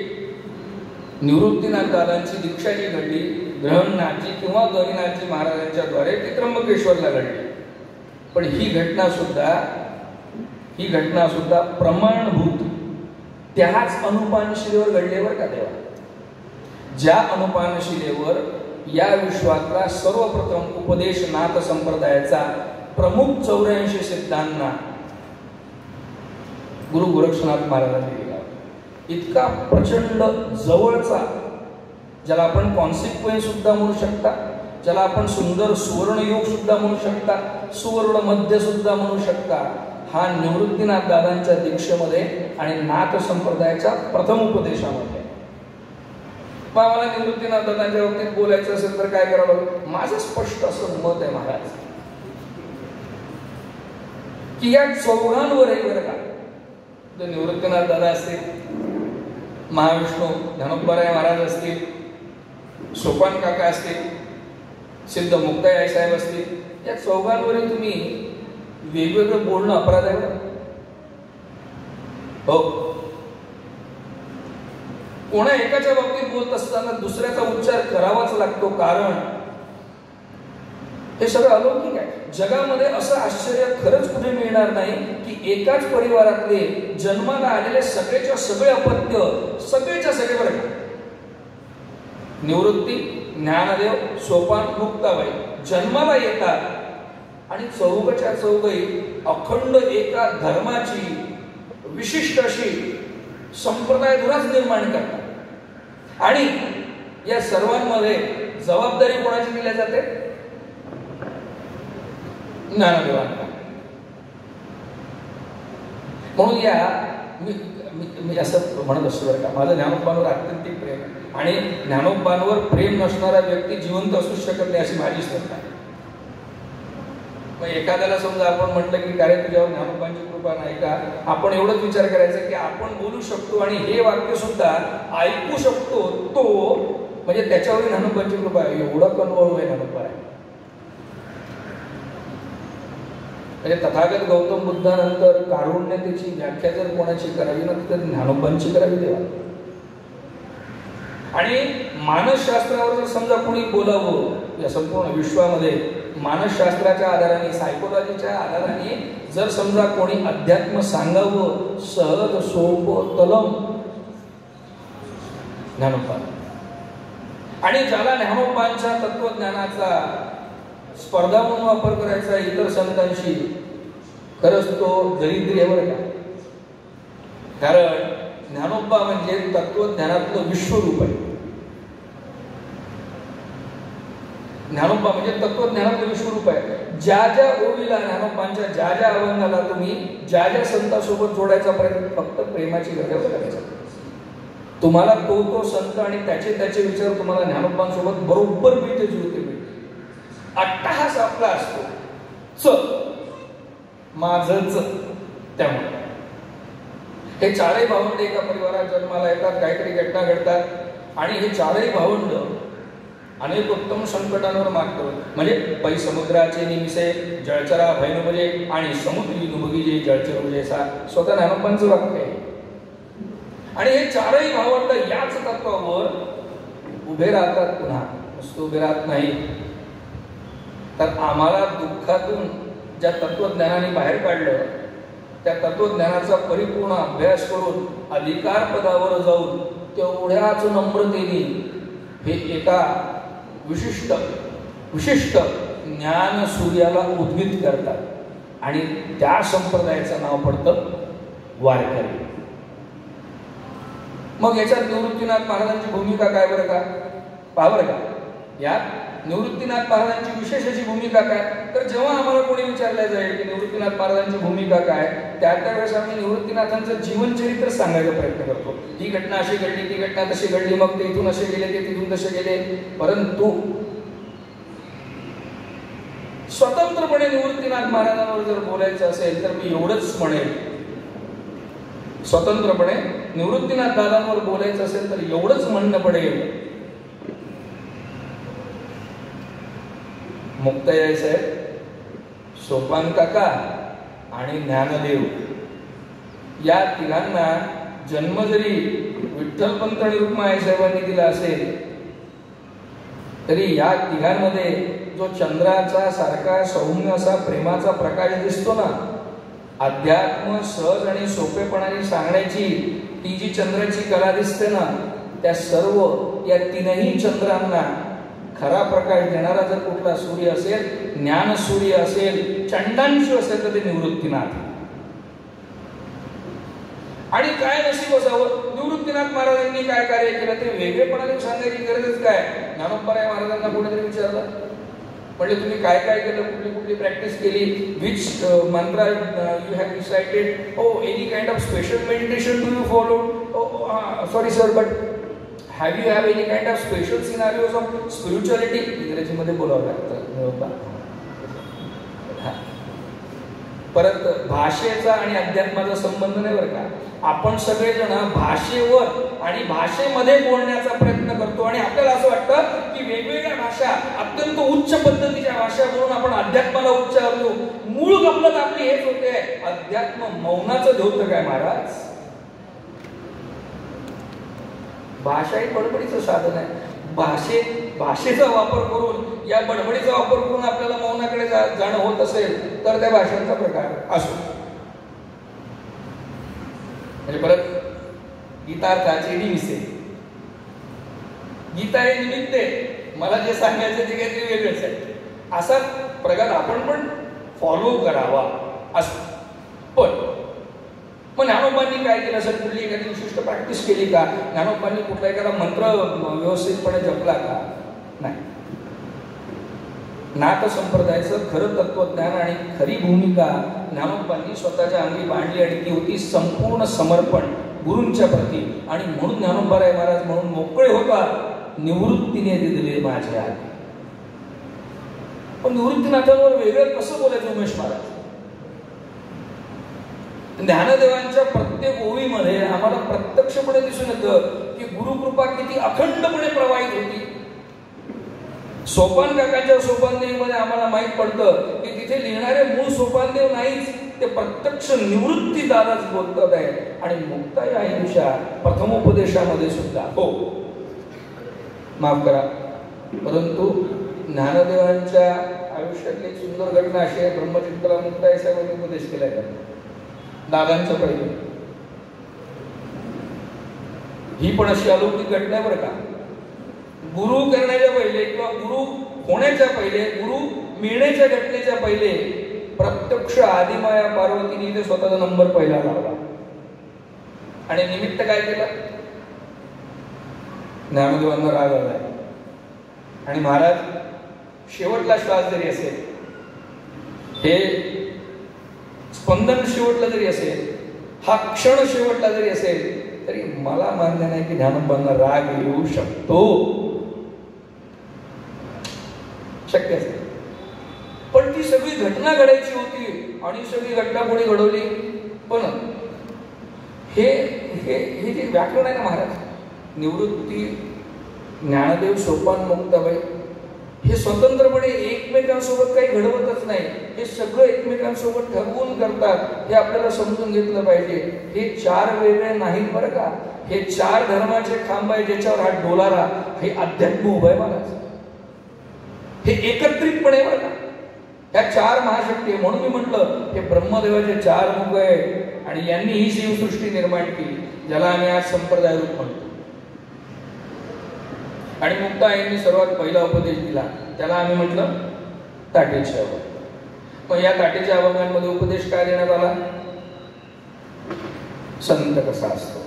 निवृत्तीनाथ दादांची दीक्षा जी घडली ग्रहणनाथजी किंवा गहनीनाथजी महाराजांच्या द्वारे ती त्र्यंबकेश्वरला घडली. पण ही घटना सुद्धा प्रमाणभूत त्याच अनुपानशिलेवर घडल्यावर का देवा, ज्या अनुपानशिलेवर या विश्वातला सर्वप्रथम उपदेश नाथ संप्रदायाचा प्रमुख 84 सिद्धांना गुरु गोरक्षनाथ महाराजांनी दिला. इतका प्रचंड जवळचा, ज्याला आपण कॉन्सिक्वेन्स सुद्धा म्हणू शकता, ज्याला आपण सुंदर सुवर्णयोग सुद्धा म्हणू शकता, सुवर्ण मध्य सुद्धा म्हणू शकता, हा निवृत्तीनाथ दादांच्या दीक्षेमध्ये आणि नाथ संप्रदायाच्या प्रथम उपदेशामध्ये. मला निवृत्तीनाथ दादांच्या बाबतीत बोलायचं असेल तर काय करावं? माझं स्पष्ट असं मत आहे महाराज की या चौघांवर आहे बरं का. जर निवृत्तीनाथ दादा असतील, महाविष्णू ज्ञानोबाराय महाराज असतील, सोपान काका असतील, सिद्ध मुक्ताई साहेब असतील, या चौघांवरील तुम्ही वेगवेगळं बोलणं अपराध आहे हो. कोणा एकाच्या बाबतीत बोलत असताना दुसऱ्याचा उच्चार करावाच लागतो, कारण हे सगळं अलौकिक आहे. जगामध्ये असं आश्चर्य खरंच कुठे मिळणार नाही की एकाच परिवारातले जन्माला आलेले सगळेच्या सगळे अपत्य, सगळेच्या सगळे बरं का, निवृत्ती, ज्ञानदेव, सोपान, मुक्ताबाई जन्माला येतात आणि चौघच्या चौघही अखंड एका धर्माची विशिष्ट अशी संप्रदाय धुराच निर्माण करतात. आणि या सर्वांमध्ये जबाबदारी कोणाची दिली जाते? ज्ञानदेवांना. म्हणून मी असं म्हणत असतो बरं का, माझं ज्ञानोबांवर अत्यंतिक प्रेम आहे आणि ज्ञानोबांवर प्रेम नसणारा व्यक्ती जिवंत असू शकत नाही अशी माझी श्रद्धा आहे. मग एखाद्याला समजा आपण म्हटलं की काय तुझ्यावर ज्ञानोबांची कृपा नाही का, आपण एवढंच विचार करायचा की आपण बोलू शकतो आणि हे वाक्य सुद्धा ऐकू शकतो, तो म्हणजे त्याच्यावर ज्ञानोबांची कृपा आहे. एवढा कनवळू आहे ज्ञानोबा आहे. म्हणजे तथागत गौतम बुद्धानंतर कारुण्यतेची व्याख्या जर कोणाची करावी ना तर ज्ञानोबांची करावी देवा. आणि मानसशास्त्रावर जर समजा कोणी बोलावं या संपूर्ण विश्वामध्ये, मानसशास्त्राच्या आधाराने, सायकोलॉजीच्या आधाराने जर समजा कोणी अध्यात्म सांगावं सहज सोपं तलम ज्ञानोबा. आणि ज्याला ज्ञानोबांच्या तत्वज्ञानाचा स्पर्धा म्हणून वापर करायचा इतर संतांशी, खरंच तो दरिद्री आहे बरं का. कारण ज्ञानोबा म्हणजे तत्वज्ञानातलं विश्वरूप आहे. ज्ञानोबा म्हणजे तत्वज्ञानातलं विश्वरूप आहे. ज्या ज्या ओळीला, ज्ञानोबांच्या ज्या ज्या अभंगाला तुम्ही ज्या ज्या संतांसोबत जोडायचा प्रयत्न, फक्त प्रेमाची गरज करायचा, तुम्हाला तो संत आणि त्याचे विचार तुम्हाला ज्ञानोबांसोबत बरोबर मिळते, जुळते मिळते. अट्टहास आपला असतो, माझच. त्यामुळे हे चारही भावंड एका परिवारात जन्माला येतात, काहीतरी घटना घडतात आणि हे चारही भावंड अनेक उत्तम संकटांवर मारतो. म्हणजे पै समुद्राचे निमिसे जळचरा भैनुबजे आणि समुद्री नुबगीजे जळचरू जैसा, स्वतः ज्ञानोबांचं वाक्य आहे. आणि हे चारही भावंड याच तत्वावर उभे राहतात. पुन्हा नुसतं उभे राहत नाही, तर आम्हाला दुःखातून ज्या तत्वज्ञानाने बाहेर काढलं, त्या तत्वज्ञानाचा परिपूर्ण अभ्यास करून अधिकार पदावर जाऊन तेवढ्याच नम्रतेने हे एका विशिष्ट ज्ञान सूर्याला उद्गीत करतात आणि त्या संप्रदायाचं नाव पडतं वारकरी. मग याच्यात निवृत्तीनाथ महाराजांची भूमिका काय बरं का? पहा बरं का, यात निवृत्तीनाथ महाराजांची विशेष अशी भूमिका काय, तर जेव्हा आम्हाला कोणी विचारलं जाईल की निवृत्तीनाथ महाराजांची भूमिका काय, त्यावेळेस आम्ही निवृत्तीनाथांचं जीवनचरित्र सांगायचा प्रयत्न करतो. ही घटना अशी घडली, ती घटना तशी घडली, मग ते इथून असे गेले, ते तिथून तसे गेले. परंतु स्वतंत्रपणे निवृत्तीनाथ महाराजांवर जर बोलायचं असेल तर मी एवढंच म्हणेन, स्वतंत्रपणे निवृत्तीनाथ दादांवर बोलायचं असेल तर एवढंच म्हणणं पडेल, मुक्ताई साहेब, सोपान काका आणि ज्ञानदेव या तिघांना जन्म जरी विठ्ठलपंत आणि रुक्माई साहेबांनी दिला असेल तरी या तिघांमध्ये जो चंद्राचा सारखा सौम्य असा प्रेमाचा प्रकाश दिसतो ना, अध्यात्म सहज आणि सोपेपणाने सांगण्याची ती जी चंद्राची कला दिसते ना, त्या सर्व या तीनही चंद्रांना खरा प्रकाश देणारा जर कुठला सूर्य असेल, ज्ञान सूर्य असेल, चंडांशू असेल तर ते निवृत्तीनाथ. आणि काय नशीब असावं, निवृत्तीनाथ महाराजांनी काय कार्य केलं ते वेगळेपणाने सांगायची गरजच काय. ज्ञानोबराय महाराजांना कोणीतरी विचारलं, म्हणजे तुम्ही काय काय केलं, कुठली प्रॅक्टिस केली, which mantra you have recited, or any kind of special meditation do you follow, sorry sir but have you have any kind of special scenarios of spirituality, इंग्रजीमध्ये बोलावं लागतं. परत भाषेचा आणि अध्यात्माचा संबंध नाही बरं का. आपण सगळेजण भाषेवर आणि भाषेमध्ये बोलण्याचा प्रयत्न करतो आणि आपल्याला असं वाटतं की वेगवेगळ्या भाषा अत्यंत उच्च पद्धतीच्या भाषा बोलून आपण अध्यात्माला उच्चारतो. मूळ गफलत आपली हेच होते, अध्यात्म मौनाचं धोतं काय महाराज. भाषा ही बडबडीचं साधन आहे. भाषेचा वापर करून, या बडबडीचा वापर करून आपल्याला मौनाकडे जाणं होत असेल तर त्या भाषांचा प्रकार असो. म्हणजे परत गीतार्थाचे निमित्ते, गीता हे निमित्त आहे, मला जे सांगायचं ते काहीतरी वेगळंच आहे, असा प्रकार आपण पण फॉलो करावा असं. पण मग ज्ञानोबांनी काय केलं असेल, कुठली एखादी विशिष्ट प्रॅक्टिस केली का, ज्ञानोबांनी कुठला एखादा मंत्र व्यवस्थितपणे जपला का, नाही. नाथ संप्रदायाचं खरं तत्वज्ञान आणि खरी भूमिका ज्ञानोबांनी स्वतःच्या अंगी बांधली आणि ती होती संपूर्ण समर्पण गुरूंच्या प्रती. आणि म्हणून ज्ञानोबाराय महाराज म्हणून मोकळे होता, निवृत्तीने दिले माझ्या. पण निवृत्तीनाथांवर वेगळं कसं बोलायचं उमेश महाराज. ज्ञानदेवांच्या प्रत्येक ओळीमध्ये आम्हाला प्रत्यक्षपणे दिसून येतं की गुरुकृपा किती अखंडपणे प्रवाहित होती. सोपान काकांच्या सोपानदेवीमध्ये आम्हाला माहीत पडतं की तिथे लिहिणारे मूळ सोपानदेव नाहीच, ते प्रत्यक्ष निवृत्ती दादाच बोलतात आहे. आणि मुक्ताई आईंच्या प्रथमोपदेशामध्ये सुद्धा, हो माफ करा, परंतु ज्ञानदेवांच्या आयुष्यातली एक सुंदर घटना अशी आहे, ब्रह्मचिंतला मुक्ताई साहेबांनी उपदेश केलाय का दादांच्या पहिले. ही पण अशी अलौकिक घटना आहे बरं का. गुरु करण्याच्या पहिले किंवा गुरु होण्याच्या पहिले, गुरु मिळण्याच्या घटनेच्या पहिले प्रत्यक्ष आदिमाया पार्वतीने ते स्वतःचा नंबर पहिला लावला. आणि निमित्त काय केलं, ज्ञानदेवांना राग आलाय आणि महाराज शेवटला श्वास जरी असेल, हे स्पंदन शेवटला जरी असेल, हा क्षण शेवटला जरी असेल तरी मला मान्य नाही की ज्ञानोबांना राग येऊ शकतो. शक्य असेल, पण ती सगळी घटना घडायची होती आणि सगळी घटना कोणी घडवली. पण हे हे हे जे व्याकरण आहे ना महाराज, निवृत्ती, ज्ञानदेव, सोपान, मुक्ताबाई, हे स्वतंत्रपणे एकमेकांसोबत काही घडवतच नाही. हे सगळं एकमेकांसोबत ठरवून करतात. हे आपल्याला समजून घेतलं पाहिजे. हे चार वेगळे नाहीत बरं का. हे चार धर्माचे खांब आहे ज्याच्यावर हा डोलारा, हे अध्यात्म उभं आहे महाराज. हे एकत्रितपणे बरं का. ह्या चार महाशक्ती आहे. म्हणून मी म्हटलं हे ब्रह्मदेवाचे चार मुख आहे आणि यांनी ही शिवसृष्टी निर्माण केली, ज्याला आम्ही आज संप्रदाय रूप म्हणतो. आणि मुक्ताईंनी सर्वात पहिला उपदेश दिला, त्याला आम्ही म्हटलं ताटेचे अभंग. मग या ताटेच्या अभंगांमध्ये उपदेश काय देण्यात आला? संत कसा असतो.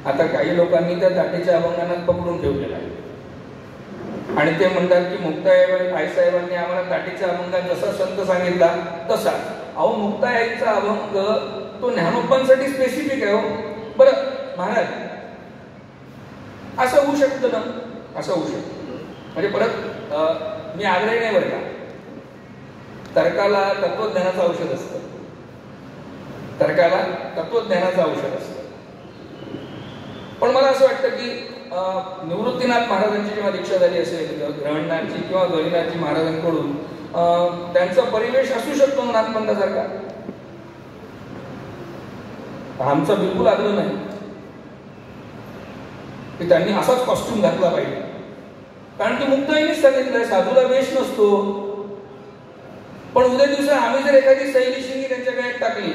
आता काही लोकांनी त्या ताटेच्या अभंगांना पकडून ठेवलेला आहे आणि ते म्हणतात की मुक्ताई आईसाहेबांनी आम्हाला ताटेच्या अभंगात जसा संत सांगितला तसा. अहो, मुक्ताईचा अभंग तो ज्ञानोबांसाठी स्पेसिफिक आहे हो. बरं महाराज, असं होऊ शकतं ना? असं होऊ शकतं. म्हणजे परत मी आग्रही नाही बरं का. तर्काला तत्वज्ञानाचं औषध असतं. तर्काला तत्वज्ञानाचं औषध असतं. पण मला असं वाटतं की निवृत्तीनाथ महाराजांची जेव्हा दीक्षा झाली असेल, ग्रहणनाथची किंवा गरीनाथजी महाराजांकडून, त्यांचा परिवेश असू शकतो नाथपंथासारखा. आमचा बिलकुल आग्रह नाही की त्यांनी असाच कॉस्ट्युम घातला पाहिजे, कारण की मुक्ताईनेच सांगितलंय साधूला वेश नसतो. पण उद्या दिवसा आम्ही जर एखादी सैली शिंगी त्यांच्या गळ्यात टाकली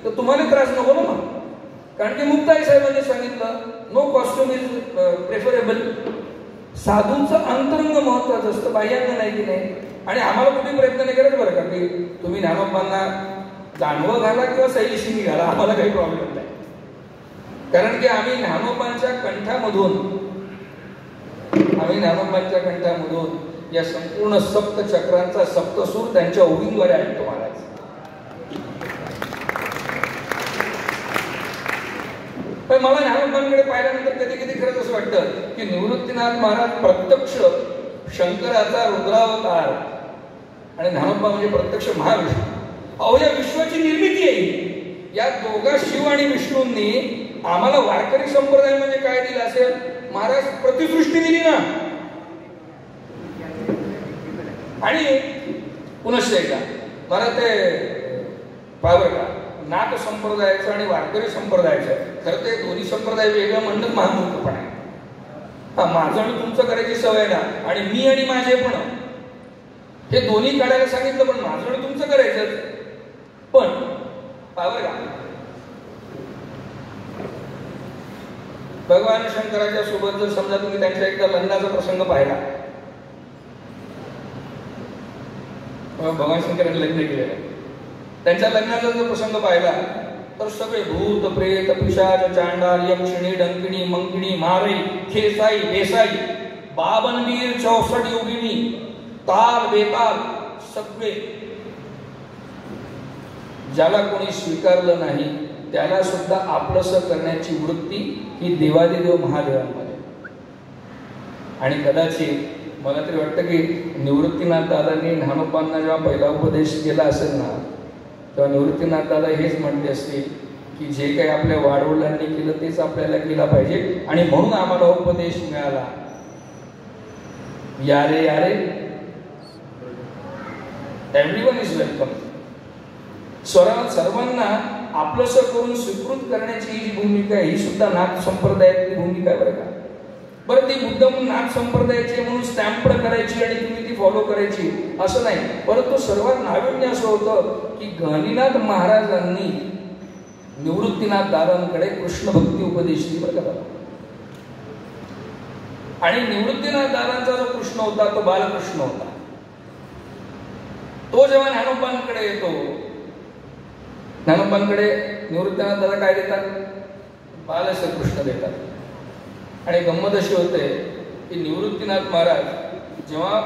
तर तुम्हाला त्रास नको ना मग, कारण की मुक्ताई साहेबांनी सांगितलं नो कॉस्ट्युम इज प्रेफरेबल. साधूंचं अंतरंग महत्वाचं असतं, बाह्यांग नाही की नाही. आणि आम्हाला कुठे प्रयत्न नाही करत बरं का की तुम्ही ज्ञानोबांना जानवं घाला किंवा सैली शिंगी घाला, आम्हाला काही प्रॉब्लेम नाही. कारण की आम्ही ज्ञानोबांच्या कंठामधून या संपूर्ण सप्त चक्रांचा सप्तसूर त्यांच्या ओवींद्वारे ऐकतो महाराज. पण मला ज्ञानोबांकडे पाहिल्यानंतर कधी कधी खरंच असं वाटतं की निवृत्तीनाथ महाराज प्रत्यक्ष शंकराचा रुद्रावतार आणि ज्ञानोबा म्हणजे प्रत्यक्ष महाविष्णू. अहो, या विश्वाची निर्मिती आहे. या दोघा शिव आणि विष्णूंनी आम्हाला वारकरी संप्रदाय म्हणजे काय दिलं असेल? महाराज प्रतिसृष्टी दिली ना. आणि पुनश्च एकदा मला ते पावर का नाथ संप्रदायाचं आणि वारकरी संप्रदायाचं, खरं ते दोन्ही संप्रदाय वेगळं म्हणणं महामूर्खपण आहे. हा, माझं आणि तुमचं करायची सवय ना, आणि मी आणि माझे पण, हे दोन्ही काढायला सांगितलं, पण माझं आणि तुमचं करायचं. पण पावर का भगवान शंकराच्या सोबत जर समजा तुम्ही त्यांच्या एकदा लग्नाचा प्रसंग पाहिला, भगवान शंकरांनी लग्न केलेलं, त्यांच्या लग्नाचा जर प्रसंग पाहिला तर सगळे भूत, प्रेत, पिशाच, चांडाल, यक्षिणी, डंकिणी, मंकिणी, मारई, खेसाई, बेसाई, 52 64 योगिनी, ताल बेताल, सगळे. ज्याला कोणी स्वीकारलं नाही त्याला सुद्धा आपलंसं करण्याची वृत्ती ही देवादिदेव महादेवांमध्ये. आणि कदाचित मला तरी वाटतं की निवृत्तीनाथ दादांनी ज्ञानोबांना जेव्हा पहिला उपदेश केला असेल ना, तेव्हा निवृत्तीनाथ दादा हेच म्हणले असतील की जे काही आपल्या वाडवडिलांनी केलं तेच आपल्याला केलं पाहिजे, आणि म्हणून आम्हाला उपदेश मिळाला. यारे यारे, एव्हरीवन इज वेलकम. सर्वांना आपलंसं करून स्वीकृत करण्याची ही जी भूमिका आहे, ही सुद्धा नाथ संप्रदायातली भूमिका आहे बरं का. बरं, ती मुद्दाम नाथ संप्रदायाची म्हणून स्टॅम्प करायची आणि तुम्ही ती फॉलो करायची असं नाही. परंतु सर्वात नाविन्य असं होतं की गणिनाथ महाराजांनी निवृत्तीनाथ दादांकडे कृष्ण भक्ती उपदेश दिली बरं का. आणि निवृत्तीनाथ दादांचा जो कृष्ण होता तो बालकृष्ण होता. तो जेव्हा ज्ञानोबांकडे येतो, ज्ञानोबांकडे निवृत्तीनाथ दादा काय देतात? बालश्री कृष्ण देतात. आणि गंमत अशी होते की निवृत्तीनाथ महाराज जेव्हा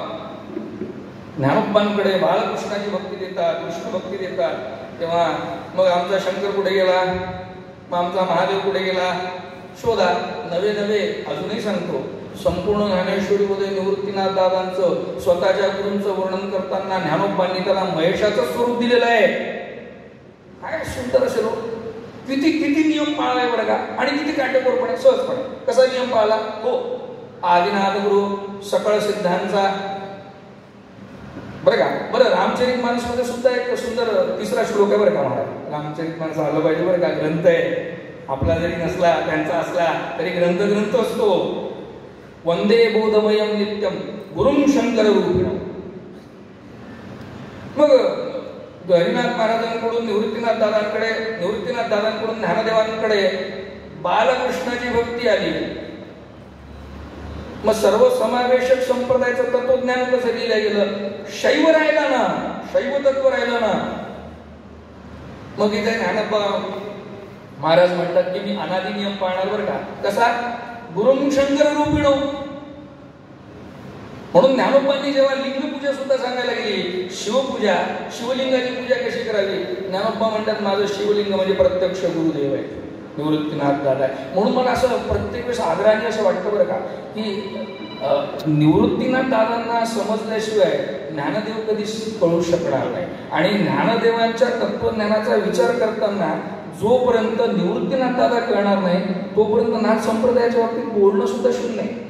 ज्ञानोबांकडे बालकृष्णाची भक्ती देतात, कृष्ण भक्ती देतात, तेव्हा मग आमचा शंकर कुठे गेला, मग आमचा महादेव कुठे गेला, शोधा. नवे नवे अजूनही सांगतो, संपूर्ण ज्ञानेश्वरीमध्ये निवृत्तीनाथ दादांचं स्वतःच्या गुरूंचं वर्णन करताना ज्ञानोबांनी त्याला महेशाचं स्वरूप दिलेलं आहे. काय सुंदर असेल, किती किती नियम पाळलाय बरं का, आणि किती काटेकोरपणे, सहजपणे. कसा नियम पाळला? हो, आदिनाथ गुरु सकळ सिद्धांचा, बरं का. बरं, रामचरितमानस मध्ये सुद्धा एक सुंदर तिसरा श्लोक आहे बरं का महाराज. रामचरितमानस आलं पाहिजे बरं का, ग्रंथ आहे आपला, जरी नसला त्यांचा असला तरी ग्रंथ असतो. वंदे बोधमयम नित्यम गुरुं शंकर रूपिणं. मग हरिनाथ महाराजांकडून निवृत्तीनाथ दादांकडून ज्ञानदेवांकडे बालकृष्णाची भक्ती आली. मग सर्व समावेशक संप्रदायाचं तत्वज्ञान कसं लिहिलं गेलं? शैव राहिला ना, शैव तत्व राहिलं ना. मग इथे ज्ञानोबा महाराज म्हणतात की मी अनादि नियम पाळणार बरं का. कसा? गुरुं शंकर रूपिणो. म्हणून ज्ञानोबांनी जेव्हा लिंगपूजा सुद्धा सांगायला गेली, शिवपूजा, शिवलिंगाची पूजा कशी करावी, ज्ञानोबा म्हणतात माझं शिवलिंग म्हणजे प्रत्यक्ष गुरुदेव आहे, निवृत्तीनाथ दादा आहे. म्हणून मला असं प्रत्येक वेळेस आदराने असं वाटतं बरं का की निवृत्तीनाथ दादांना समजल्याशिवाय ज्ञानदेव कधीच कळू शकणार नाही. आणि ज्ञानदेवांच्या तत्वज्ञानाचा विचार करताना जोपर्यंत निवृत्तीनाथ दादा कळणार नाही तोपर्यंत नाथ संप्रदायाच्या बाबतीत बोलणं सुद्धा शून्य आहे.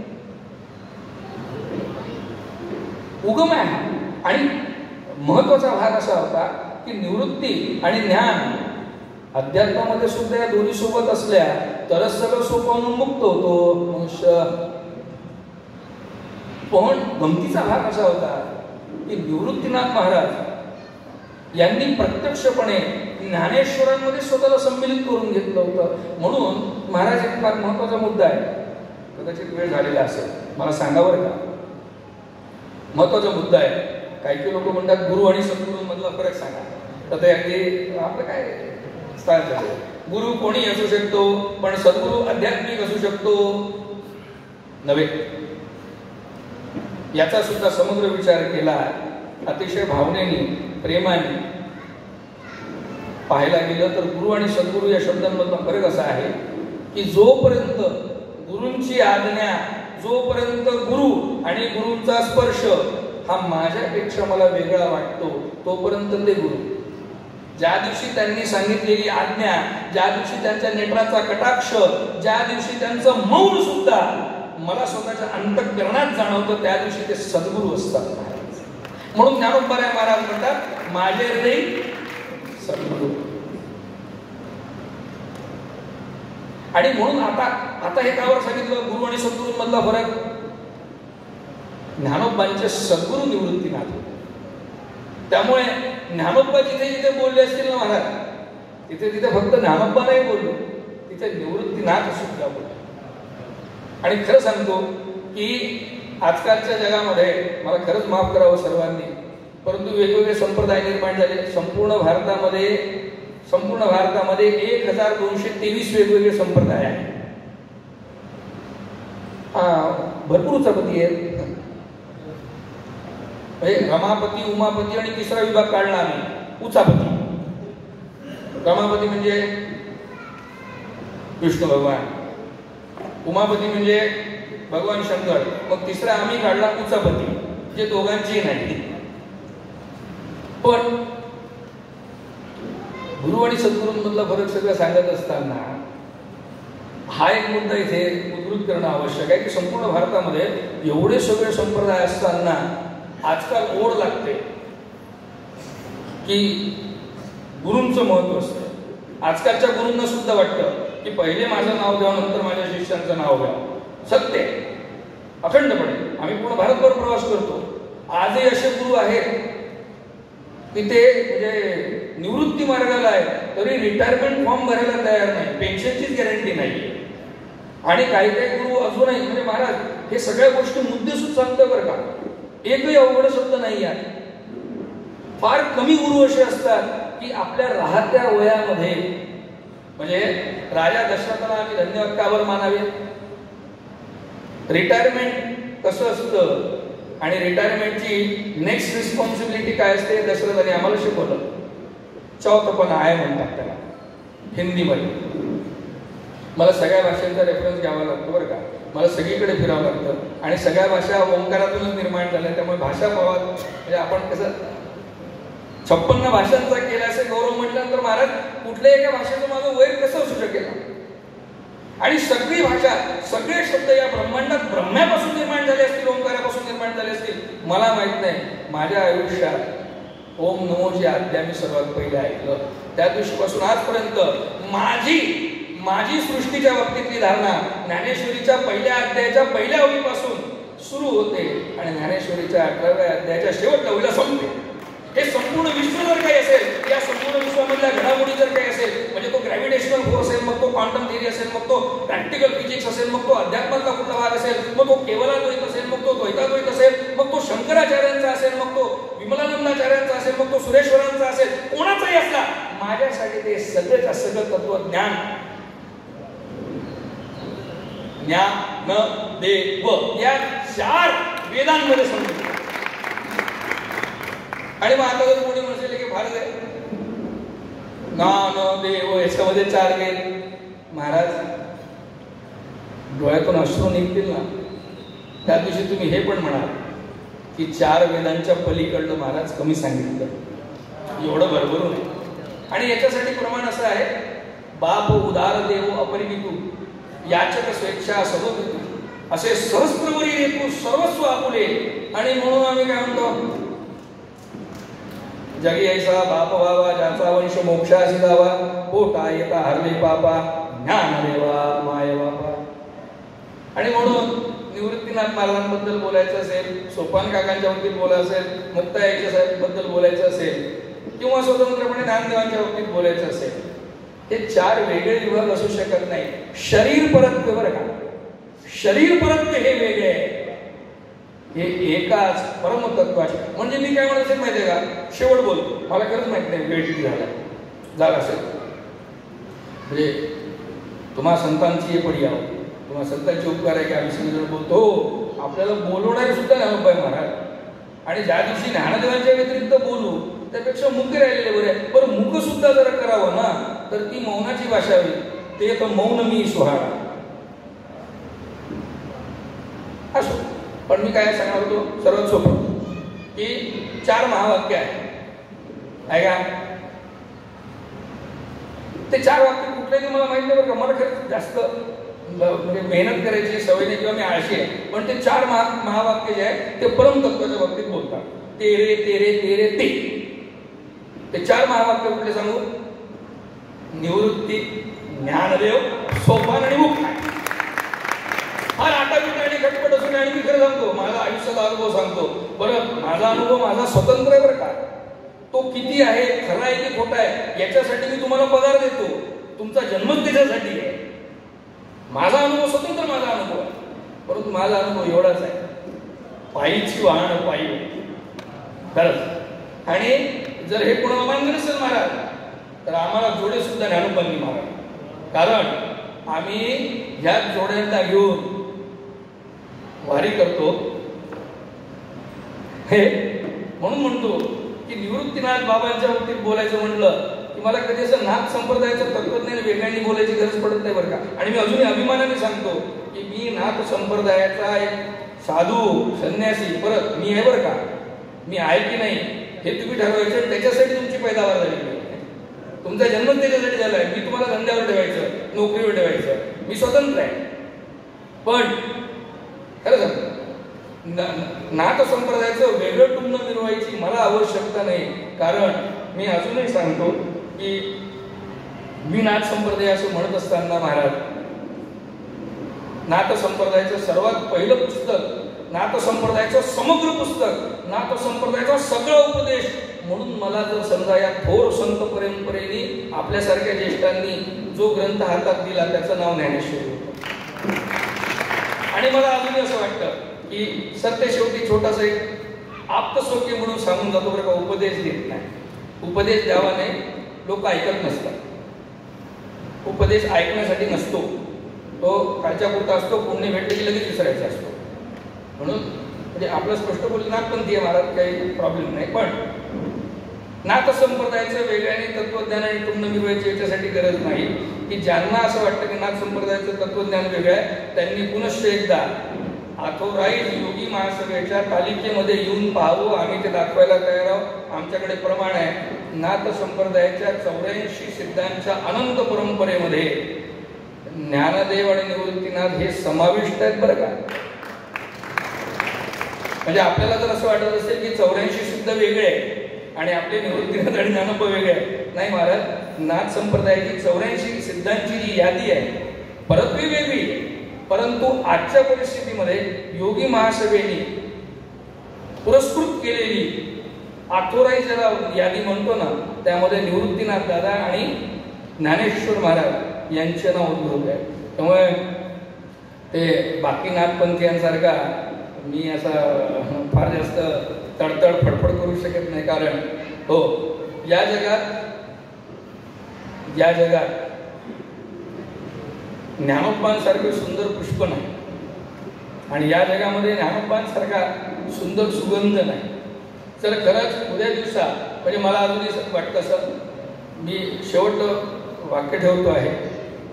उगम आहे. आणि महत्वाचा भाग असा होता की निवृत्ती आणि ज्ञान अध्यात्मामध्ये सुद्धा या दोन्ही सोबत असल्या तरच सगळं सोपं मुक्त होतो मनुष्य. पण गमतीचा भाग असा होता की निवृत्तीनाथ महाराज यांनी प्रत्यक्षपणे ज्ञानेश्वरांमध्ये स्वतःला सम्मिलित करून घेतलं होतं. म्हणून महाराज एक फार महत्वाचा मुद्दा आहे, कदाचित वेळ झालेला असेल, मला सांगा बरं का. महत्वाचा मुद्दा आहे. काही लोक म्हणतात गुरु आणि सद्गुरू मधला फरक सांगा. तर ते अगदी आपलं काय स्थान झालं. गुरु कोणी असू शकतो, पण सद्गुरू आध्यात्मिक असू शकतो नव्हे. याचा सुद्धा समग्र विचार केला अतिशय भावनेने, प्रेमाने. पाहायला गेलं तर गुरु आणि सद्गुरू या शब्दांमधला फरक असा आहे की जोपर्यंत गुरूंची आज्ञा, जोपर्यंत गुरु आणि गुरूंचा स्पर्श हा माझ्यापेक्षा मला वेगळा वाटतो तोपर्यंत ते गुरु. ज्या दिवशी त्यांनी सांगितलेली आज्ञा, ज्या दिवशी त्यांच्या नेत्राचा कटाक्ष, ज्या दिवशी त्यांचं मौन सुद्धा मला स्वतःच्या अंतःकरणात जाणवतं त्या दिवशी ते सद्गुरू असतात. म्हणून ज्ञानोबा महाराज म्हणतात माझे हृदय सद्गुरू. आणि म्हणून आता हे कावर सांगितलं गुरु आणि सद्गुरू मधला फरक. ज्ञानोबांचे सद्गुरू निवृत्तीनाथ. त्यामुळे ज्ञानोबा जिथे जिथे बोलले असतील ना महाराज, तिथे फक्त ज्ञानोबा नाही बोललो, तिथे निवृत्तीनाथ सुद्धा बोलले. आणि खरं सांगतो की आजकालच्या जगामध्ये, मला खरंच माफ करावं सर्वांनी, परंतु वेगवेगळे संप्रदाय निर्माण झाले. संपूर्ण भारतामध्ये 1223 वेगवेगळे संप्रदाय आहेत. भरपूर उचापती आहेत. रमापती, उमापती आणि तिसरा विभाग काढला आम्ही उचापती. रमापती म्हणजे विष्णू भगवान, उमापती म्हणजे भगवान शंकर, मग तिसरा आम्ही काढला उचापती, जे दोघांची नाही. पण गुरु आणि सद्गुरूंमधला फरक सगळं सांगत असताना हा एक मुद्दा इथे उद्धृत करणं आवश्यक आहे की संपूर्ण भारतामध्ये एवढे सगळे संप्रदाय असताना आजकाल ओढ लागते की गुरूंचं महत्व असतं. आजकालच्या गुरूंना सुद्धा वाटतं की पहिले माझं नाव घ्यावं, नंतर माझ्या शिष्यांचं नाव घ्यावं. सत्य अखंडपणे आम्ही पूर्ण भारतभर प्रवास करतो. आजही असे गुरु आहेत की ते म्हणजे निवृत्ती मार्गाला आहे तरी रिटायरमेंट फॉर्म भरायला तयार नाही, पेन्शनचीच गॅरंटी नाही. आणि काही काही गुरु अजूनही म्हणजे महाराज हे सगळ्या गोष्टी मुद्देसूद सांगतो बरं का, एकही अवघड शब्द नाही आहे. फार कमी गुरु असे असतात की आपल्या राहत्या वयामध्ये, म्हणजे राजा दशरथाला आम्ही धन्यवाद का बरं मानावे, रिटायरमेंट कसं असतं आणि रिटायरमेंटची नेक्स्ट रिस्पॉन्सिबिलिटी काय असते दशरथाने आम्हाला शिकवलं. चौथपणा आहे म्हणतात त्याला हिंदीमध्ये. मला सगळ्या भाषांचा रेफरन्स घ्यावा लागतो बरं का. मला सगळीकडे फिरावं लागतं आणि सगळ्या भाषा ओंकारातूनच निर्माण झाल्या. त्यामुळे भाषा भावात म्हणजे आपण कसं 56 भाषांचा केला असे गौरव म्हटल्यानंतर महाराज कुठल्याही एका भाषेचं माझं वैर कसं असू शकेल. आणि सगळी भाषा सगळे शब्द या ब्रह्मांडात ब्रह्म्यापासून निर्माण झाले असतील, ओंकारापासून निर्माण झाले असतील. मला माहित नाही, माझ्या आयुष्यात ओम नमोची आज्ञा मी सर्वात पहिले ऐकलं. त्या दिवशीपासून आजपर्यंत माझी सृष्टीच्या बाबतीतली धारणा ज्ञानेश्वरीच्या पहिल्या अध्यायाच्या पहिल्या ओळीपासून सुरू होते आणि ज्ञानेश्वरीच्या 18व्या अध्यायाच्या शेवटच्या ओळीला संपते. हे संपूर्ण विश्व जर काही असेल, या संपूर्ण विश्वामधल्या घडामोडी जर काही असेल, म्हणजे तो ग्रॅव्हिटेशनल फोर्स असेल, मग तो क्वांटम थिअरी असेल, मग तो प्रॅक्टिकल फिजिक्स असेल, मग तो अध्यात्माचा कुठला भाग असेल, मग तो केवलाद्वैत असेल, मग तो द्वैताद्वैत असेल, मग तो शंकराचार्यांचा असेल, मग तो विमलानंदाचार्यांचा असेल, मग तो सुरेश्वरांचा असेल, कोणाचाही असला, माझ्यासाठी ते सगळंच सगळं तत्वज्ञान ज्ञान देव या 4 वेदांमध्ये समजतं. आणि मग आता जर कोणी म्हणेल की फारच आहे ज्ञान देव याच्यामध्ये 4 वेद, महाराज डोळ्यातून अश्रू निघतील ना. त्या दिवशी तुम्ही हे पण म्हणाल की 4 वेदांच्या पलीकडलं महाराज कमी सांगितलं, एवढं भरभरून आहे. आणि याच्यासाठी प्रमाण असं आहे, बाप उदार देव अपरिमितू याचक स्वेच्छा समोर असे सहस्त्रवरी हेतू सर्वस्व आपुले. आणि म्हणून आम्ही काय म्हणतो, जगी ऐसा बाप व्हावा ज्याचा वंश मोक्षासी जावा, पोटा येता हरले पापा ज्ञान देवा माय बापा. आणि म्हणून निवृत्तीनाथ महाराजांबद्दल बोलायचं असेल, सोपान काकांच्या बाबतीत बोलायचं असेल, मुक्ताईच्या साहेब बद्दल बोलायचं असेल, किंवा स्वतंत्रपणे ज्ञानदेवांच्या बाबतीत बोलायचं असेल, हे 4 वेगळे विभाग असू शकत नाही. शरीर परत्वे बरं का, शरीर परत्वे हे वेगळे आहे, हे एकाच परमतत्वाचे. म्हणजे मी काय म्हणत असेल माहितीये का, शेवट बोलतो, मला खरंच माहित नाही वेळ किती झाला असेल. म्हणजे तुम्हा संतांची हे पडी आहो, तुम्हा संतांचे उपकार आहे की आम्ही सगळेजण बोलतो. आपल्याला बोलवणारे सुद्धा ज्ञानोबा महाराज. आणि ज्या दिवशी ज्ञानदेवांच्या व्यतिरिक्त बोलू त्यापेक्षा मुख राहिलेले बरे. बरं मुख सुद्धा जर करावं ना तर ती मौनाची भाषा होईल. ते तर मौन मी सुहाळा असो. पण मी काय सांगणार होतो, सर्वात सोपं की 4 महावाक्य आहे का. ते 4 वाक्य कुठले मला माहित नाही बरं का. मला खरंच जास्त म्हणजे मेहनत करायची सवय नाही किंवा मी आळशी आहे. पण ते 4 महावाक्य जे आहे ते परमतत्वाच्या बाबतीत बोलतात. तेरे तेरे तेरे ते 4 महावाक्य कुठले सांगू, निवृत्ती, ज्ञानदेव, सोपान आणि मुक्ती. फार आटापिटा आणि खटपट असून. आणि मी खरं सांगतो, माझा आयुष्याचा अनुभव सांगतो. बरं, माझा अनुभव माझा स्वतंत्र आहे बरं का. तो किती आहे, खरा आहे की खोटा आहे, याच्यासाठी मी तुम्हाला पगार देतो. तुमचा जन्मच त्याच्यासाठी आहे. माझा अनुभव स्वतंत्र, माझा अनुभव आहे. परंतु माझा अनुभव एवढाच आहे, पायीची वाहन पायी खरंच. आणि जर हे कोणाला मान्य नसेल महाराज तर आम्हाला जोडे सुद्धा ज्ञानोबांनी महाराज. कारण आम्ही ह्या जोड्यांना घेऊन वारी करतो. हे म्हणून म्हणतो की निवृत्तीनाथ बाबांच्या बाबतीत बोलायचं म्हटलं की मला कधी असं नाथ संप्रदायाचं तत्वज्ञान वेगळ्यांनी बोलायची गरज पडत नाही बरं का. आणि मी अजूनही अभिमानाने सांगतो की मी नाथ संप्रदायाचा एक साधू संन्यासी परत मी आहे बरं का. मी आहे की नाही हे तुम्ही ठरवायचं. त्याच्यासाठी तुमची पैदावार झाली, तुमचा जन्म त्याच्यासाठी झालाय. मी तुम्हाला धंद्यावर ठेवायचं, नोकरीवर ठेवायचं, मी स्वतंत्र आहे. पण खरं सांग, नाथ संप्रदायाचं वेगळं टुमणं मिरवायची मला आवश्यकता नाही. कारण मी अजूनही सांगतो की मी नाथ संप्रदाय असं म्हणत असताना महाराज, नाथ संप्रदायाचं सर्वात पहिलं पुस्तक, नाथ संप्रदायाचं समग्र पुस्तक, नाथ संप्रदायाचा सगळा उपदेश म्हणून मला जर समजा या थोर संत परंपरेने आपल्यासारख्या ज्येष्ठांनी जो ग्रंथ हातात दिला त्याचं नाव ज्ञानेश्वरी होतं. आणि मला अजूनही असं वाटतं की सत्य शेवटी छोटासा एक आप्तस्वकीय म्हणून सांगून जातो बरं का, उपदेश देत नाही. उपदेश द्यावा नाही, लोक ऐकत नसतात. उपदेश ऐकण्यासाठी नसतो, तो कालच्या पुरता असतो. पुण्य भेटले की लगेच विसरायचा असतो. म्हणून म्हणजे आपलं स्पष्ट बोलणं पण ते महाराज काही प्रॉब्लेम नाही. पण नाथ संप्रदायाचं वेगळ्याने तत्वज्ञान आणि तुंड मिरवायची याच्यासाठी गरज नाही की ज्यांना असं वाटतं की नाथ संप्रदायाचं तत्वज्ञान वेगळं आहे त्यांनी पुनश्च एकदा ऑथोराइज योगी महासभेच्या तालिकेमध्ये येऊन पाहावं. आम्ही ते दाखवायला तयार आहोत. आमच्याकडे प्रमाण आहे. नाथ संप्रदायाच्या 84 सिद्धांच्या अनंत परंपरेमध्ये ज्ञानदेव आणि निवृत्तीनाथ हे समाविष्ट आहेत बरं का. म्हणजे आपल्याला जर असं वाटत असेल की 84 सिद्ध वेगळे आहे आणि आपले निवृत्तीनाथ आणि ज्ञानोबा वेगळे आहे, नाही महाराज. नाथ संप्रदायाची 84 सिद्धांची जी यादी आहे परत वेगळी, परंतु आजच्या परिस्थितीमध्ये योगी महासभेने पुरस्कृत केलेली ऑथोराइज ज्याला यादी म्हणतो ना, त्यामध्ये निवृत्तीनाथ दादा आणि ज्ञानेश्वर महाराज यांचे नाव उद्भवले आहे. त्यामुळे ते बाकी नाथपंथीयांसारखा मी असा फार जास्त तडतड फडफड करू शकत नाही. कारण हो, या जगात ज्ञानोबांसारखे सुंदर पुष्प नाही आणि या जगामध्ये ज्ञानोबांसारखा सुंदर सुगंध नाही. तर खरंच उद्या दिवसा म्हणजे मला अजूनही वाटतं असं, मी शेवट वाक्य ठेवतो आहे.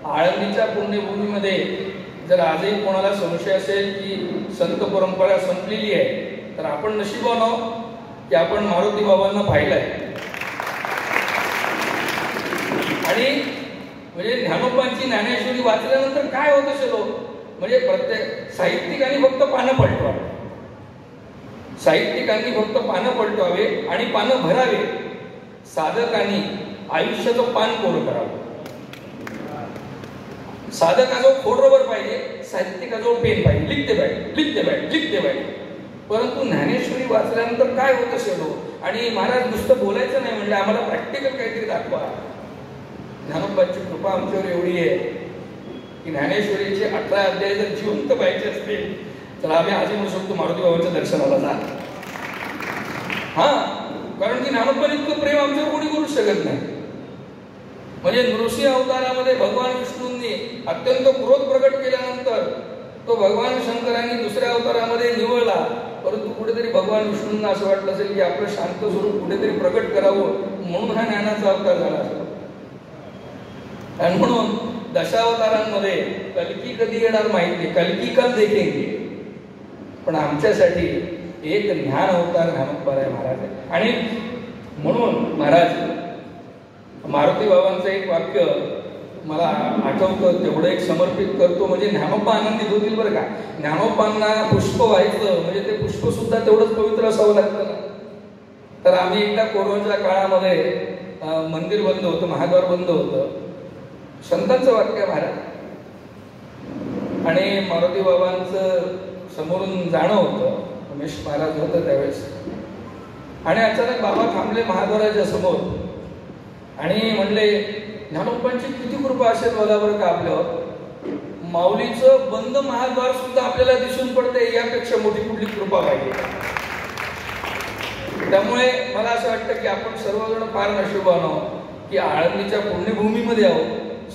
आळंदीच्या पुण्यभूमीमध्ये जर आजही कोणाला संशय असेल की संत परंपरा संपलेली आहे, तर आपण नशिबवान आहोत की आपण मारुती बाबांना पाहिलंय. आणि म्हणजे ज्ञानोबांची ज्ञानेश्वरी वाचल्यानंतर काय होत असेल, म्हणजे प्रत्येक साहित्यिकांनी फक्त पानं पलटवावे, साहित्यिकांनी फक्त पानं पलटवावे आणि पानं भरावे. साधकांनी आयुष्याचं पान कोरं करावं. साधकाजवळ खोडरबर पाहिजे, साहित्यिकाजवळ पेन पाहिजे, लिखते पाहिजे. परंतु ज्ञानेश्वरी वाचल्यानंतर काय होत असेल, आणि महाराज नुसतं बोलायचं नाही म्हणजे आम्हाला प्रॅक्टिकल काहीतरी दाखवा. ज्ञानोबाची कृपा आमच्यावर एवढी आहे की ज्ञानेश्वरीचे 18 अध्याय जर जिवंत पाहिजे असतील तर आम्ही आजही म्हणू शकतो मारुती बाबांच्या दर्शनाला जा. कारण की ज्ञानोबाने इतकं प्रेम आमच्यावर कोणी करू शकत नाही. म्हणजे नृसिंह अवतारामध्ये भगवान विष्णूंनी अत्यंत क्रोध प्रकट केल्यानंतर तो भगवान शंकरांनी दुसऱ्या अवतारामध्ये निवळला. परंतु कुठेतरी भगवान विष्णूंना असं वाटलं असेल की आपलं शांत स्वरूप कुठेतरी प्रकट करावं, म्हणून हा ज्ञानाचा अवतार झाला असेल. आणि म्हणून दशावतारांमध्ये कल्की कधी येणार माहिती नाही, कल्की कल देखेंगे, पण आमच्यासाठी एक ज्ञान अवतार ज्ञानोबा महाराज आहे. आणि म्हणून महाराज मारुती बाबांचं एक वाक्य मला आठवतं, तेवढं एक समर्पित करतो. म्हणजे ज्ञानोबा आनंदित होतील बरं का. ज्ञानोबांना पुष्प व्हायचं म्हणजे ते पुष्प सुद्धा तेवढंच पवित्र असावं लागतं ना. तर आम्ही एकदा कोरोनाच्या काळामध्ये मंदिर बंद होतं, महाद्वार बंद होतं. संतांचं वाक्य महाराज आणि मारुती बाबांचं समोरून जाणं होतं. उमेश महाराज होतं त्यावेळेस, आणि अचानक बाबा थांबले महाद्वाराच्या समोर आणि म्हणले, ज्ञानोबांची किती कृपा असेल बघा बरं का आपल्यावर. माऊलीचं बंद महाद्वार सुद्धा आपल्याला दिसून पडते, यापेक्षा मोठी कुठली कृपा पाहिजे. त्यामुळे मला असं वाटतं की आपण सर्वजण फार नशीबवान आहोत की आळंदीच्या पुण्यभूमीमध्ये आहोत,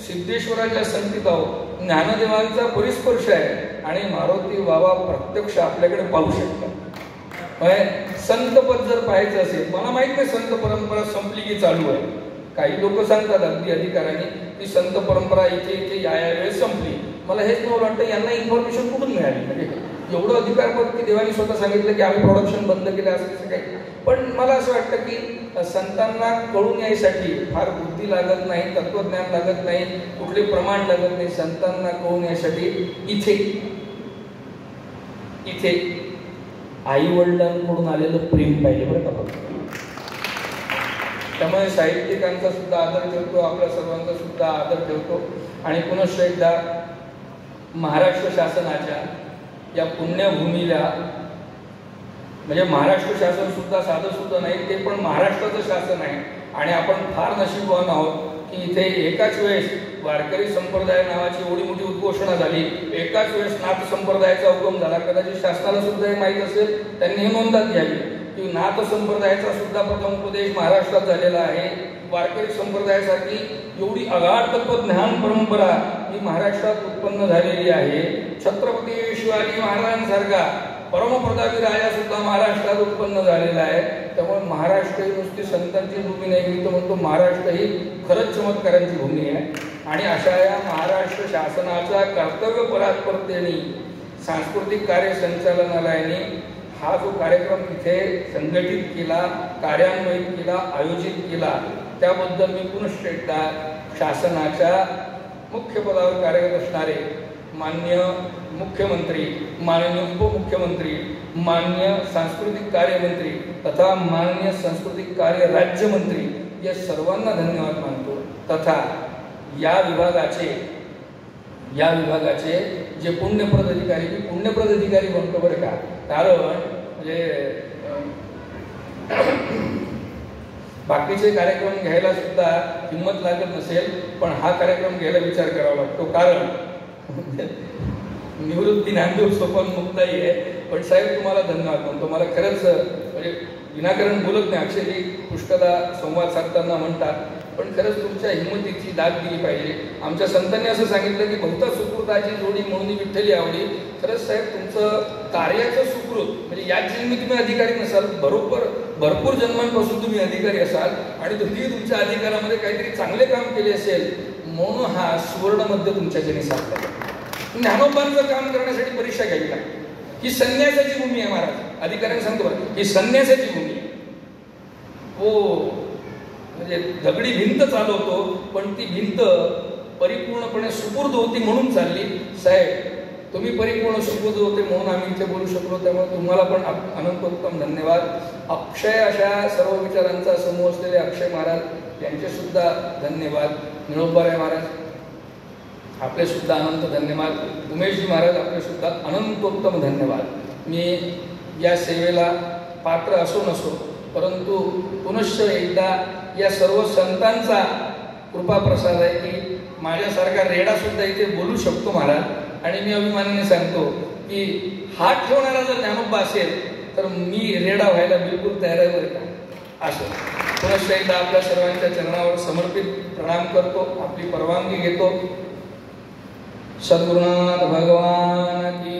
सिद्धेश्वराच्या संगतीत आहोत, ज्ञानदेवांचा परिस्पर्श आहे आणि मारुती बाबा प्रत्यक्ष आपल्याकडे पाहू शकतात. संतपद जर पाहायचं असेल, मला माहित नाही संत परंपरा संपली की चालू आहे. काही लोक सांगतात अगदी अधिकाराने की संत परंपरा इथे या वेळेस संपली. मला हेच नाही वाटतं यांना इन्फॉर्मेशन कुठून मिळाली. म्हणजे एवढं अधिकारपद की देवानी स्वतः सांगितलं की आम्ही प्रोडक्शन बंद केलं असं काही. पण मला असं वाटतं की संतांना कळून यायसाठी फार बुद्धी लागत नाही, तत्वज्ञान लागत नाही, कुठले प्रमाण लागत नाही. संतांना कळून यायसाठी इथे आई वडिलांकडून आलेलं प्रेम पाहिजे बरं का. त्यामुळे साहित्यिकांचा सुद्धा आदर ठेवतो, आपल्या सर्वांचा सुद्धा आदर ठेवतो. आणि पुनश्च एकदा महाराष्ट्र शासनाच्या या पुण्यभूमीला, म्हणजे महाराष्ट्र शासन सुद्धा साधं सुद्धा नाही, ते पण महाराष्ट्राचं शासन आहे. आणि आपण फार नशीबवान आहोत की इथे एकाच वेळेस वारकरी संप्रदाय नावाची एवढी मोठी उद्घोषणा झाली, एकाच वेळेस नाथ संप्रदायाचा उगम झाला. कदाचित शासनाला सुद्धा हे माहीत असेल, त्यांनी हे नोंदात घ्यावी की नाथ संप्रदायाचा सुद्धा प्रथम उपदेश महाराष्ट्रात झालेला आहे. वारकरी संप्रदायासारखी एवढी अगाध तत्वज्ञान परंपरा ही महाराष्ट्रात उत्पन्न झालेली आहे. छत्रपती शिवाजी महाराजांसारखा परमप्रतापी राजा सुद्धा महाराष्ट्रात उत्पन्न झालेला आहे. त्यामुळे महाराष्ट्र ही नुसती संतांची भूमी नाही, मी तर म्हणतो महाराष्ट्र ही खरंच चमत्कारांची भूमी आहे. आणि अशा या महाराष्ट्र शासनाच्या कर्तव्य परात्परतेने सांस्कृतिक कार्य संचालनालयाने हा जो कार्यक्रम इथे संघटित केला, कार्यान्वित केला, आयोजित केला, त्याबद्दल मी पुनश्च एकदा शासनाच्या मुख्य पदावर कार्यरत असणारे मान्य मुख्यमंत्री, माननीय उपमुख्यमंत्री, मान्य सांस्कृतिक कार्यमंत्री तथा मान्य सांस्कृतिक कार्य राज्यमंत्री या सर्वांना धन्यवाद मानतो. तथा या विभागाचे जे पुण्यप्रद अधिकारी, मी पुण्यप्रद अधिकारी म्हणतो बरं का, कारण म्हणजे बाकीचे कार्यक्रम घ्यायला सुद्धा हिंमत लागत नसेल, पण हा कार्यक्रम घ्यायला विचार करावा लागतो. कारण निवृत्ती ज्ञानदेव सोपान मुक्ताई आहे. पण साहेब तुम्हाला धन्यवाद म्हणतो. मला खरंच म्हणजे विनाकारण बोलत नाही, अक्षयजी पुष्कदा संवाद साधताना म्हणतात, पण खरंच तुमच्या हिंमतीची दाद दिली पाहिजे. आमच्या संतांनी असं सांगितलं की बहुता सुकृताची जोडी म्हणून विठ्ठली आवडी. खरंच साहेब तुमचं कार्याचं सुकृत म्हणजे याच जन्मी तुम्ही अधिकारी नसाल, भरपूर जन्मांपासून तुम्ही अधिकारी असाल आणि तुम्ही तुमच्या अधिकारामध्ये काहीतरी चांगले काम केले असेल म्हणून हा सुवर्णमध्य तुमच्या जनी साधला. ज्ञानोबांचं काम करण्यासाठी परीक्षा घ्यावी लागते. ही संन्यासाची भूमी आहे महाराज, अधिकाऱ्यांनी सांगतो बरं, ही संन्यासाची भूमी आहे. हो म्हणजे दगडी भिंत चालवतो, पण ती भिंत परिपूर्णपणे सुपूर्द होती म्हणून चालली. साहेब तुम्ही परिपूर्ण सुपूर्द होते म्हणून आम्ही इथे बोलू शकलो, त्यामुळे तुम्हाला पण अनंतोत्तम धन्यवाद. अक्षय अशा सर्व विचारांचा समूह असलेले अक्षय महाराज यांचे सुद्धा धन्यवाद. निळोबाराय महाराज आपले सुद्धा अनंत धन्यवाद. उमेशजी महाराज आपले सुद्धा अनंतोत्तम धन्यवाद. मी या सेवेला पात्र असो नसो, परंतु पुनश्च एकदा या सर्व संतांचा कृपा प्रसाद आहे की माझ्यासारखा रेडा सुद्धा इथे बोलू शकतो महाराज. आणि मी अभिमानाने सांगतो की हात ठेवणारा जर ज्ञानोबा असेल तर मी रेडा व्हायला बिलकुल तयार आहे बरं का. असं पुनश्च एकदा आपल्या सर्वांच्या चरणावर समर्पित प्रणाम करतो, आपली परवानगी घेतो. सद्गुरुनाथ भगवान की